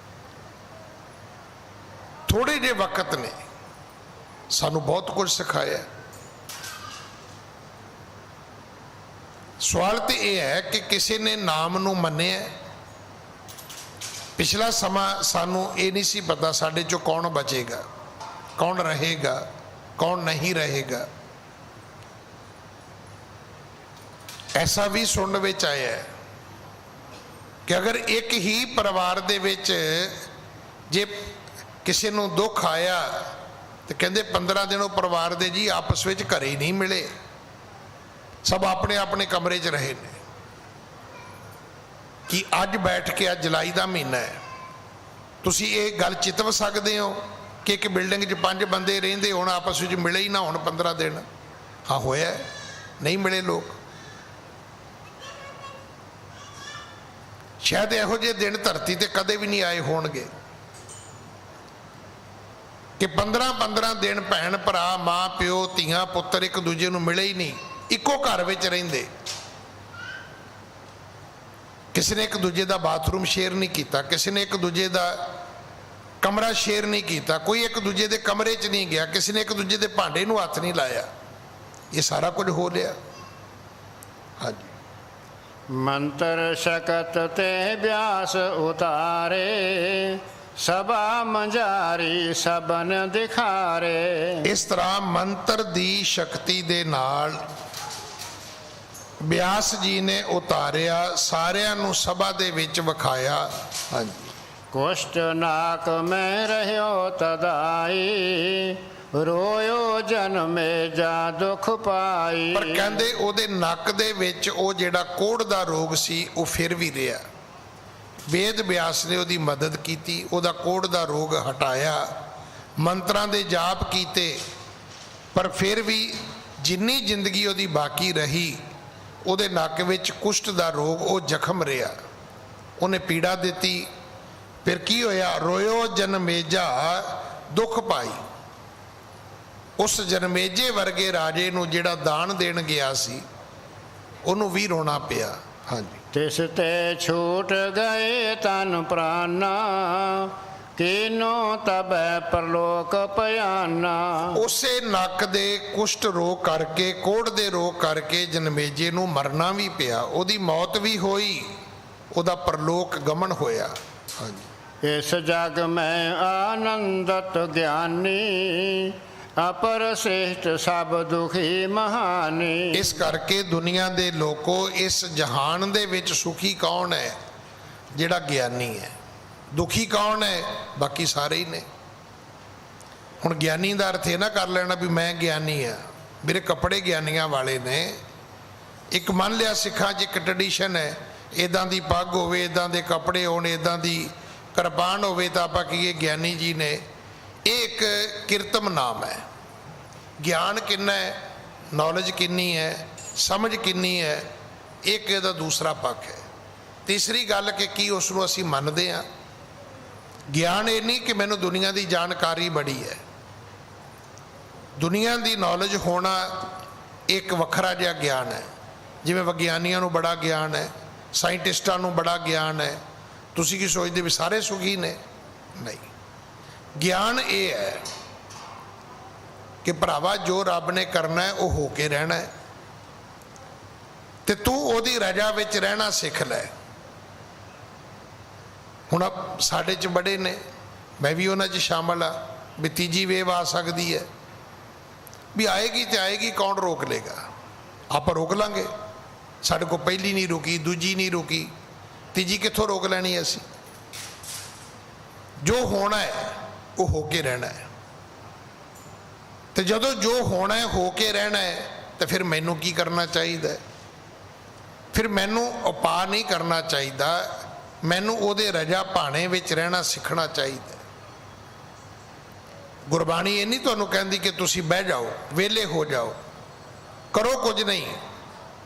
ਥੋੜੇ ਜਿਹੇ ਵਕਤ ਨੇ ਸਾਨੂੰ ਬਹੁਤ ਕੁਝ ਸਿਖਾਇਆ। ਸਵਾਲ ਤੇ ਇਹ ਹੈ ਕਿ ਕਿਸੇ ਨੇ ਨਾਮ ਨੂੰ ਮੰਨਿਆ। ਪਿਛਲਾ ਸਮਾਂ ਸਾਨੂੰ ਇਹ ਨਹੀਂ ਸੀ ਪਤਾ ਸਾਡੇ ਚੋਂ ਕੌਣ ਬਚੇਗਾ, ਕੌਣ ਰਹੇਗਾ, ਕੌਣ ਨਹੀਂ ਰਹੇਗਾ। ਐਸਾ ਵੀ ਸੁਣਨ ਵਿੱਚ ਆਇਆ ਹੈ ਕਿ ਅਗਰ ਇੱਕ ਹੀ ਪਰਿਵਾਰ ਦੇ ਵਿੱਚ ਜੇ ਕਿਸੇ ਨੂੰ ਦੁੱਖ ਆਇਆ ਤੇ ਕਹਿੰਦੇ 15 ਦਿਨ ਉਹ ਪਰਿਵਾਰ ਦੇ ਜੀ ਆਪਸ ਵਿੱਚ ਘਰੇ ਹੀ ਨਹੀਂ ਮਿਲੇ, ਸਭ ਆਪਣੇ ਆਪਣੇ ਕਮਰੇ 'ਚ ਰਹੇ ਨੇ। ਕਿ ਅੱਜ ਬੈਠ ਕੇ ਅੱਜ ਜੁਲਾਈ ਦਾ ਮਹੀਨਾ ਹੈ, ਤੁਸੀਂ ਇਹ ਗੱਲ ਚਿਤਵ ਸਕਦੇ ਹੋ ਕਿ ਇੱਕ ਬਿਲਡਿੰਗ 'ਚ 5 ਬੰਦੇ ਰਹਿੰਦੇ ਹੋਣ, ਆਪਸ ਵਿੱਚ ਮਿਲੇ ਹੀ ਨਾ ਹੋਣ 15 ਦਿਨ। ਹਾਂ ਹੋਇਆ, ਨਹੀਂ ਮਿਲੇ ਲੋਕ। ਸ਼ਾਇਦ ਇਹੋ ਜਿਹੇ ਦਿਨ ਧਰਤੀ ਤੇ ਕਦੇ ਵੀ ਨਹੀਂ ਆਏ ਹੋਣਗੇ ਕਿ 15-15 ਦਿਨ ਭੈਣ ਭਰਾ, ਮਾਂ ਪਿਓ, ਧੀਆਂ ਪੁੱਤਰ ਇੱਕ ਦੂਜੇ ਨੂੰ ਮਿਲੇ ਹੀ ਨਹੀਂ, ਇੱਕੋ ਘਰ ਵਿੱਚ ਰਹਿੰਦੇ। ਕਿਸੇ ਨੇ ਇੱਕ ਦੂਜੇ ਦਾ ਬਾਥਰੂਮ ਸ਼ੇਅਰ ਨਹੀਂ ਕੀਤਾ, ਕਿਸੇ ਨੇ ਇੱਕ ਦੂਜੇ ਦਾ ਕਮਰਾ ਸ਼ੇਅਰ ਨਹੀਂ ਕੀਤਾ, ਕੋਈ ਇੱਕ ਦੂਜੇ ਦੇ ਕਮਰੇ 'ਚ ਨਹੀਂ ਗਿਆ, ਕਿਸੇ ਨੇ ਇੱਕ ਦੂਜੇ ਦੇ ਭਾਂਡੇ ਨੂੰ ਹੱਥ ਨਹੀਂ ਲਾਇਆ। ਇਹ ਸਾਰਾ ਕੁਝ ਹੋ ਲਿਆ। ਹਾਂਜੀ। ਮੰਤਰ ਸ਼ਕਤ ਤੇ ਬਿਆਸ ਉਤਾਰੇ, ਸਭਾ ਮੰਝਾਰੀ ਸਬਨ ਦਿਖਾਰੇ। ਇਸ ਤਰ੍ਹਾਂ ਮੰਤਰ ਦੀ ਸ਼ਕਤੀ ਦੇ ਨਾਲ ਬਿਆਸ ਜੀ ਨੇ ਉਤਾਰਿਆ, ਸਾਰਿਆਂ ਨੂੰ ਸਭਾ ਦੇ ਵਿੱਚ ਵਿਖਾਇਆ। ਹਾਂਜੀ। ਕੁਸ਼ਟ ਨਾਕ ਮੈਂ ਰਹਿਓ ਤਦਾਈ, ਰੋਇਓ ਜਨਮੇ ਜਾ ਦੁਖ ਪਾਈ। ਪਰ ਕਹਿੰਦੇ ਉਹਦੇ ਨੱਕ ਦੇ ਵਿੱਚ ਉਹ ਜਿਹੜਾ ਕੋਹੜ ਦਾ ਰੋਗ ਸੀ ਉਹ ਫਿਰ ਵੀ ਰਿਹਾ। ਵੇਦ ਵਿਆਸ ਨੇ ਉਹਦੀ ਮਦਦ ਕੀਤੀ, ਉਹਦਾ ਕੋਹੜ ਦਾ ਰੋਗ ਹਟਾਇਆ, ਮੰਤਰਾਂ ਦੇ ਜਾਪ ਕੀਤੇ, ਪਰ ਫਿਰ ਵੀ ਜਿੰਨੀ ਜ਼ਿੰਦਗੀ ਉਹਦੀ ਬਾਕੀ ਰਹੀ ਉਹਦੇ ਨੱਕ ਵਿੱਚ ਕੁਸ਼ਟ ਦਾ ਰੋਗ, ਉਹ ਜ਼ਖਮ ਰਿਹਾ, ਉਹਨੇ ਪੀੜਾ ਦਿੱਤੀ। ਫਿਰ ਕੀ ਹੋਇਆ? ਰੋਇਓ ਜਨਮੇਜਾ ਦੁੱਖ ਪਾਈ। ਉਸ ਜਨਮੇਜੇ ਵਰਗੇ ਰਾਜੇ ਨੂੰ ਜਿਹੜਾ ਦਾਨ ਦੇਣ ਗਿਆ ਸੀ ਉਹਨੂੰ ਵੀ ਰੋਣਾ ਪਿਆ। ਹਾਂਜੀ। ਤਿਸ ਤੇ ਛੂਟ ਗਏ ਤਨ ਪ੍ਰਾਨਾ, ਕੀਨੋ ਤਬੈ ਪਰਲੋਕ ਭਿਆਨਾ। ਉਸੇ ਨੱਕ ਦੇ ਕੁਸ਼ਟ ਰੋਗ ਕਰਕੇ, ਕੋਹੜ ਦੇ ਰੋਗ ਕਰਕੇ ਜਨਮੇਜੇ ਨੂੰ ਮਰਨਾ ਵੀ ਪਿਆ, ਉਹਦੀ ਮੌਤ ਵੀ ਹੋਈ, ਉਹਦਾ ਪਰਲੋਕ ਗਮਨ ਹੋਇਆ। ਹਾਂਜੀ। ਇਸ ਜਗ ਮੈਂ ਆਨੰਦਤ ਗਿਆਨੀ, ਅਪਰ ਸ੍ਰੇਸ਼ਟ ਸਭ ਦੁਖੀ ਮਹਾਨੀ। ਇਸ ਕਰਕੇ ਦੁਨੀਆ ਦੇ ਲੋਕੋ, ਇਸ ਜਹਾਨ ਦੇ ਵਿੱਚ ਸੁਖੀ ਕੌਣ ਹੈ? ਜਿਹੜਾ ਗਿਆਨੀ ਹੈ। ਦੁਖੀ ਕੌਣ ਹੈ? ਬਾਕੀ ਸਾਰੇ ਹੀ ਨੇ। ਹੁਣ ਗਿਆਨੀ ਦਾ ਅਰਥ ਇਹ ਨਾ ਕਰ ਲੈਣਾ ਵੀ ਮੈਂ ਗਿਆਨੀ ਆ, ਮੇਰੇ ਕੱਪੜੇ ਗਿਆਨੀਆਂ ਵਾਲੇ ਨੇ। ਇੱਕ ਮੰਨ ਲਿਆ ਸਿੱਖਾਂ 'ਚ ਇੱਕ ਟ੍ਰੈਡੀਸ਼ਨ ਹੈ, ਇੱਦਾਂ ਦੀ ਪੱਗ ਹੋਵੇ, ਇੱਦਾਂ ਦੇ ਕੱਪੜੇ ਹੋਣ, ਇੱਦਾਂ ਦੀ ਕਿਰਪਾਨ ਹੋਵੇ ਤਾਂ ਆਪਾਂ ਕਹੀਏ ਗਿਆਨੀ ਜੀ ਨੇ। ਇਹ ਇੱਕ ਕਿਰਤਮ ਨਾਮ ਹੈ। ਗਿਆਨ ਕਿੰਨਾ ਹੈ, ਨੌਲੇਜ ਕਿੰਨੀ ਹੈ, ਸਮਝ ਕਿੰਨੀ ਹੈ, ਇੱਕ ਇਹਦਾ ਦੂਸਰਾ ਪੱਖ ਹੈ। ਤੀਸਰੀ ਗੱਲ ਕਿ ਕੀ ਉਸ ਨੂੰ ਅਸੀਂ ਮੰਨਦੇ ਹਾਂ। ਗਿਆਨ ਇਹ ਨਹੀਂ ਕਿ ਮੈਨੂੰ ਦੁਨੀਆ ਦੀ ਜਾਣਕਾਰੀ ਬੜੀ ਹੈ। ਦੁਨੀਆ ਦੀ ਨੌਲੇਜ ਹੋਣਾ ਇੱਕ ਵੱਖਰਾ ਜਿਹਾ ਗਿਆਨ ਹੈ। ਜਿਵੇਂ ਵਿਗਿਆਨੀਆਂ ਨੂੰ ਬੜਾ ਗਿਆਨ ਹੈ, ਸਾਇੰਟਿਸਟਾਂ ਨੂੰ ਬੜਾ ਗਿਆਨ ਹੈ। ਤੁਸੀਂ ਕੀ ਸੋਚਦੇ ਵੀ ਸਾਰੇ ਸੁਖੀ ਨੇ? ਨਹੀਂ। ਗਿਆਨ ਇਹ ਹੈ ਕਿ ਭਰਾਵਾ ਜੋ ਰੱਬ ਨੇ ਕਰਨਾ ਹੈ ਉਹ ਹੋ ਕੇ ਰਹਿਣਾ ਹੈ, ਤੇ ਤੂੰ ਉਹਦੀ ਰਜ਼ਾ ਵਿੱਚ ਰਹਿਣਾ ਸਿੱਖ ਲੈ। ਹੁਣ ਸਾਡੇ 'ਚ ਬੜੇ ਨੇ, ਮੈਂ ਵੀ ਉਹਨਾਂ 'ਚ ਸ਼ਾਮਲ ਆ, ਵੀ ਤੀਜੀ ਵੇਵ ਆ ਸਕਦੀ ਹੈ। ਵੀ ਆਏਗੀ ਤੇ ਆਏਗੀ, ਕੌਣ ਰੋਕ ਲੇਗਾ? ਆਪਾਂ ਰੋਕ ਲਾਂਗੇ। ਸਾਡੇ ਕੋਲ ਪਹਿਲੀ ਨਹੀਂ ਰੁਕੀ, ਦੂਜੀ ਨਹੀਂ ਰੁਕੀ, ਤੀਜੀ ਕਿੱਥੋਂ ਰੋਕ ਲੈਣੀ ਅਸੀਂ? ਜੋ ਹੋਣਾ ਹੈ ਉਹ ਹੋ ਕੇ ਰਹਿਣਾ ਹੈ। ਤੇ ਜਦੋਂ ਜੋ ਹੋਣਾ ਹੈ ਹੋ ਕੇ ਰਹਿਣਾ ਹੈ, ਤੇ ਫਿਰ ਮੈਨੂੰ ਕੀ ਕਰਨਾ ਚਾਹੀਦਾ? ਫਿਰ ਮੈਨੂੰ ਉਪਾਅ ਨਹੀਂ ਕਰਨਾ ਚਾਹੀਦਾ, ਮੈਨੂੰ ਉਹਦੇ ਰਜਾ ਭਾਣੇ ਵਿੱਚ ਰਹਿਣਾ ਸਿੱਖਣਾ ਚਾਹੀਦਾ। ਗੁਰਬਾਣੀ ਇਹ ਨਹੀਂ ਤੁਹਾਨੂੰ ਕਹਿੰਦੀ ਕਿ ਤੁਸੀਂ ਬਹਿ ਜਾਓ, ਵਿਹਲੇ ਹੋ ਜਾਓ, ਕਰੋ ਕੁਝ ਨਹੀਂ।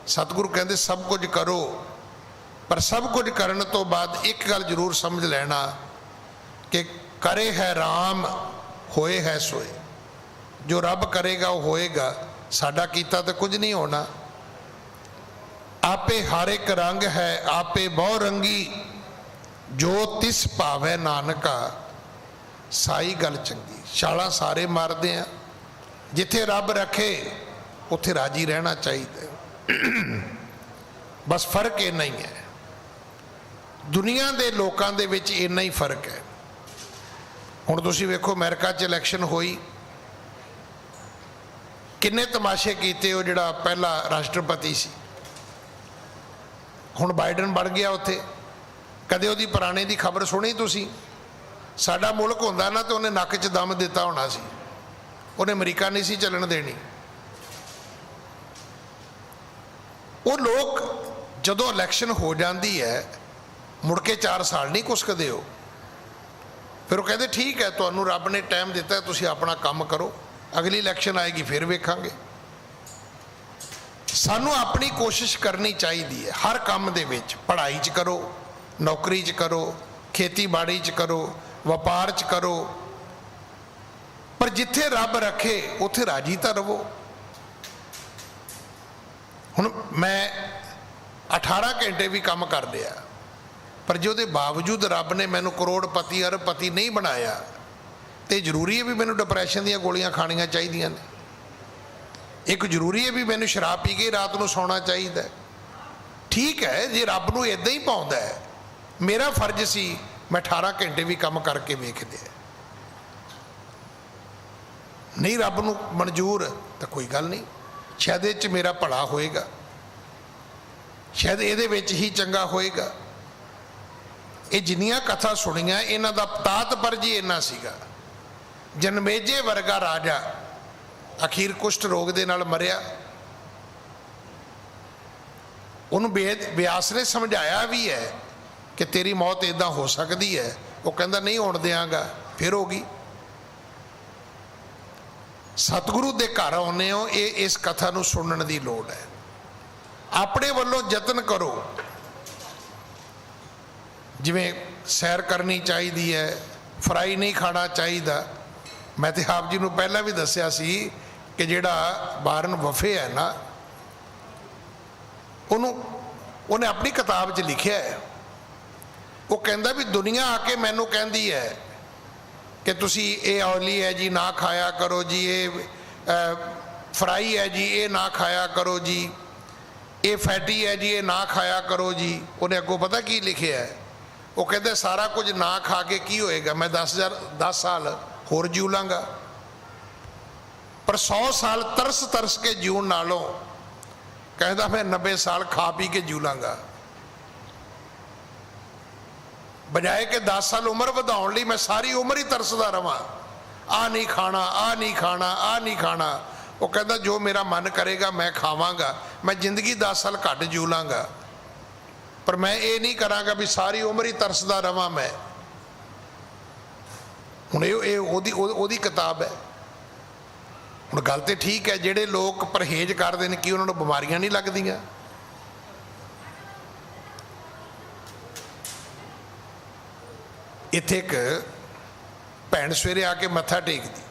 ਸਤਿਗੁਰੂ ਕਹਿੰਦੇ ਸਭ ਕੁਝ ਕਰੋ, ਪਰ ਸਭ ਕੁਝ ਕਰਨ ਤੋਂ ਬਾਅਦ ਇੱਕ ਗੱਲ ਜ਼ਰੂਰ ਸਮਝ ਲੈਣਾ ਕਿ ਕਰੇ ਹੈ ਰਾਮ, ਹੋਏ ਹੈ ਸੋਏ। ਜੋ ਰੱਬ ਕਰੇਗਾ ਉਹ ਹੋਏਗਾ, ਸਾਡਾ ਕੀਤਾ ਤਾਂ ਕੁਝ ਨਹੀਂ ਹੋਣਾ। ਆਪੇ ਹਰ ਇੱਕ ਰੰਗ ਹੈ, ਆਪੇ ਬਹੁ ਰੰਗੀ, ਜੋ ਤਿਸ ਭਾਵੈ ਨਾਨਕਾ, ਸਾਈ ਗੱਲ ਚੰਗੀ। ਛਾਲਾਂ ਸਾਰੇ ਮਾਰਦੇ ਆ, ਜਿੱਥੇ ਰੱਬ ਰੱਖੇ ਉੱਥੇ ਰਾਜੀ ਰਹਿਣਾ ਚਾਹੀਦਾ। ਬਸ ਫਰਕ ਇੰਨਾ ਹੀ ਹੈ। ਦੁਨੀਆ ਦੇ ਲੋਕਾਂ ਦੇ ਵਿੱਚ ਇੰਨਾ ਹੀ ਫਰਕ ਹੈ। ਹੁਣ ਤੁਸੀਂ ਵੇਖੋ ਅਮਰੀਕਾ 'ਚ ਇਲੈਕਸ਼ਨ ਹੋਈ, ਕਿੰਨੇ ਤਮਾਸ਼ੇ ਕੀਤੇ। ਉਹ ਜਿਹੜਾ ਪਹਿਲਾ ਰਾਸ਼ਟਰਪਤੀ ਸੀ, ਹੁਣ ਬਾਈਡਨ ਬਣ ਗਿਆ ਉੱਥੇ। ਕਦੇ ਉਹਦੀ ਪੁਰਾਣੇ ਦੀ ਖਬਰ ਸੁਣੀ ਤੁਸੀਂ? ਸਾਡਾ ਮੁਲਕ ਹੁੰਦਾ ਨਾ ਤੇ ਉਹਨੇ ਨੱਕ 'ਚ ਦਮ ਦਿੱਤਾ ਹੋਣਾ ਸੀ, ਉਹਨੇ ਅਮਰੀਕਾ ਨਹੀਂ ਸੀ ਚੱਲਣ ਦੇਣੀ। ਉਹ ਲੋਕ ਜਦੋਂ ਇਲੈਕਸ਼ਨ ਹੋ ਜਾਂਦੀ ਹੈ ਮੁੜ ਕੇ 4 ਸਾਲ ਨਹੀਂ ਕੁਸਕਦੇ। फिर वो कहते ठीक है, तुहानू रब ने टाइम दिता है, तुसी अपना काम करो, अगली इलैक्शन आएगी फिर वेखांगे। सानू अपनी कोशिश करनी चाहिए है हर काम दे विच, पढ़ाई च करो, नौकरी च करो, खेतीबाड़ी च करो, व्यापार च करो, पर जिथे रब रखे उथे राजी तो रवो। हुण मैं 18 घंटे भी काम कर लिया, पर जो दे बावजूद रब ने मैनू करोड़पति अरबपति नहीं बनाया, तो जरूरी है भी मैनू डिप्रैशन दी गोलियां खानियां चाहिए ने? एक जरूरी है भी मैनू शराब पी के रात को सौना चाहिए? ठीक है, जे रब नू इदां ही पाउंदा है, मेरा फर्ज सी मैं 18 घंटे भी काम करके वेख लिया। नहीं रब नू मंजूर तो कोई गल नहीं, शायद ये मेरा भला होएगा, शायद ये ही चंगा होएगा। ये जिन्नियां कथा सुनिया इन्हां दा तात्पर्य जी इन्ना सीगा, जनमेजे वर्गा राजा अखीर कुष्ठ रोग दे नाल मरिया, उन्होंने वेद व्यास ने समझाया भी है कि तेरी मौत इदां हो सकती है, वो कहता नहीं होण देंगा, फिर होगी। सतगुरु दे घर आने हो, ये इस कथा नूं सुनने की लोड़ है। अपने वालों यतन करो, जिवें सैर करनी चाहिए है, फ्राई नहीं खाना चाहिए। मैं तो आप जी नूं पहला भी दसिया सी कि जिहड़ा बारन वफे है ना, उन्हें अपनी किताब च लिखिया है, वो कहता भी दुनिया आके मैनू कहती है कि तुसी ये ऑयली है जी ना खाया करो जी, ये फ्राई है जी ये ना खाया करो जी, ये फैटी है जी ये ना खाया करो जी। उन्हें अगों पता की लिखे है, वो कहते सारा कुछ ना खा के की होएगा, मैं 10 साल होर जीव लाँगा, पर 100 साल तरस तरस के जीवन नालों कहता मैं 90 साल खा पी के जीव लाँगा। बजाए कि 10 साल उम्र बढ़ाने लिए मैं सारी उम्र ही तरसदा रहा, आ नहीं खाना आ नहीं खाना आ नहीं खाना। वो कहता जो मेरा मन करेगा मैं खावांगा, मैं जिंदगी 10 साल घट जीव लाँगा, पर मैं ये नहीं कराँगा भी सारी उम्र ही तरसदा रहा मैं। हुण ये किताब है। हुण गल तो ठीक है, जिहड़े लोग परहेज करते हैं कि उन्होंने बीमारियां नहीं लगदियां। इत्थे एक भैन सवेरे आके मत्था टेकदी,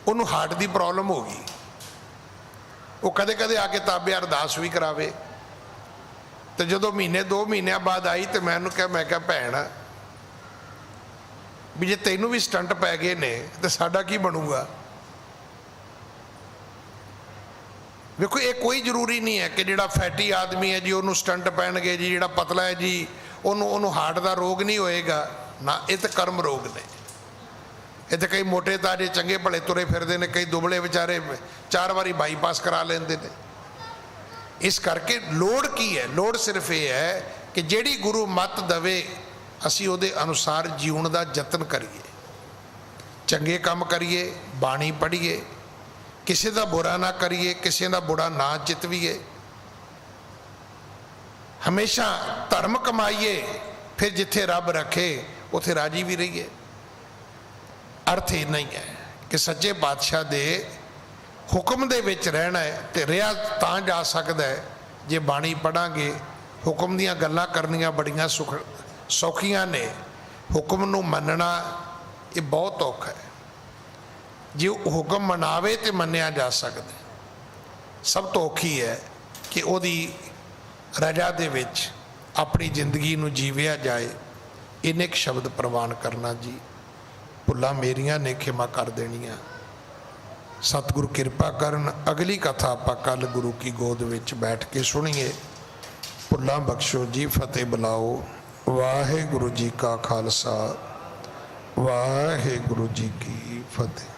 उन्होंने हार्ट की प्रॉब्लम हो गई, वो कदे कदे आके ताबे अरदास भी करावे। तो जो महीने 2 महीने बाद आई तो मैं उन्होंने कहा, मैं क्या भैन भी जे तेनू भी स्टंट पै गए ने तो साडा की बनूगा। देखो ये कोई जरूरी नहीं है कि जिहड़ा फैटी आदमी है जी उन्होंने स्टंट पैणगे जी, जिहड़ा पतला है जी उन्होंने हार्ट का रोग नहीं होएगा ना, ये तो कर्म रोग ने। ये तो कई मोटे ताजे चंगे भले तुरे फिरते हैं, कई दुबले बेचारे 4 बारी बाईपास करा लेंदे ने। इस करके लोड़ की है, लोड़ सिर्फ ये है कि जिहड़ी गुरु मत दवे असी उहदे अनुसार जीवन का यतन करिए, चंगे काम करिए, बाणी पढ़िए, किसी का बुरा ना करिए, किसी का बुरा ना चितवीए, हमेशा धर्म कमाइए, फिर जिथे रब रखे उथे राजी भी रहिए। अर्थ इन्ना ही है कि सच्चे पातशाह दे हुक्म दे विच रहना है, तो रहा तां जा सकता है जे बाणी पढ़ांगे। हुक्म दीयां गल्लां करनियां बड़ियां सौखियां ने, हुक्म नूं मनना ये बहुत औखा है। जो हुक्म मनावे तो मन्निया जा सकता, सब तो औखी है कि उहदी रजा दे विच अपनी जिंदगी नूं जीविया जाए। इन्ने एक शब्द प्रवान करना जी, भुल्लां मेरियां ने खिमा कर देनियां। सतगुरु किरपा करन। अगली कथा आपां कल गुरु की गोद विच बैठ के सुनिए। भुल्लां बख्शो जी, फतेह बुलाओ। वाहिगुरु जी का खालसा, वाहिगुरु जी की फतेह।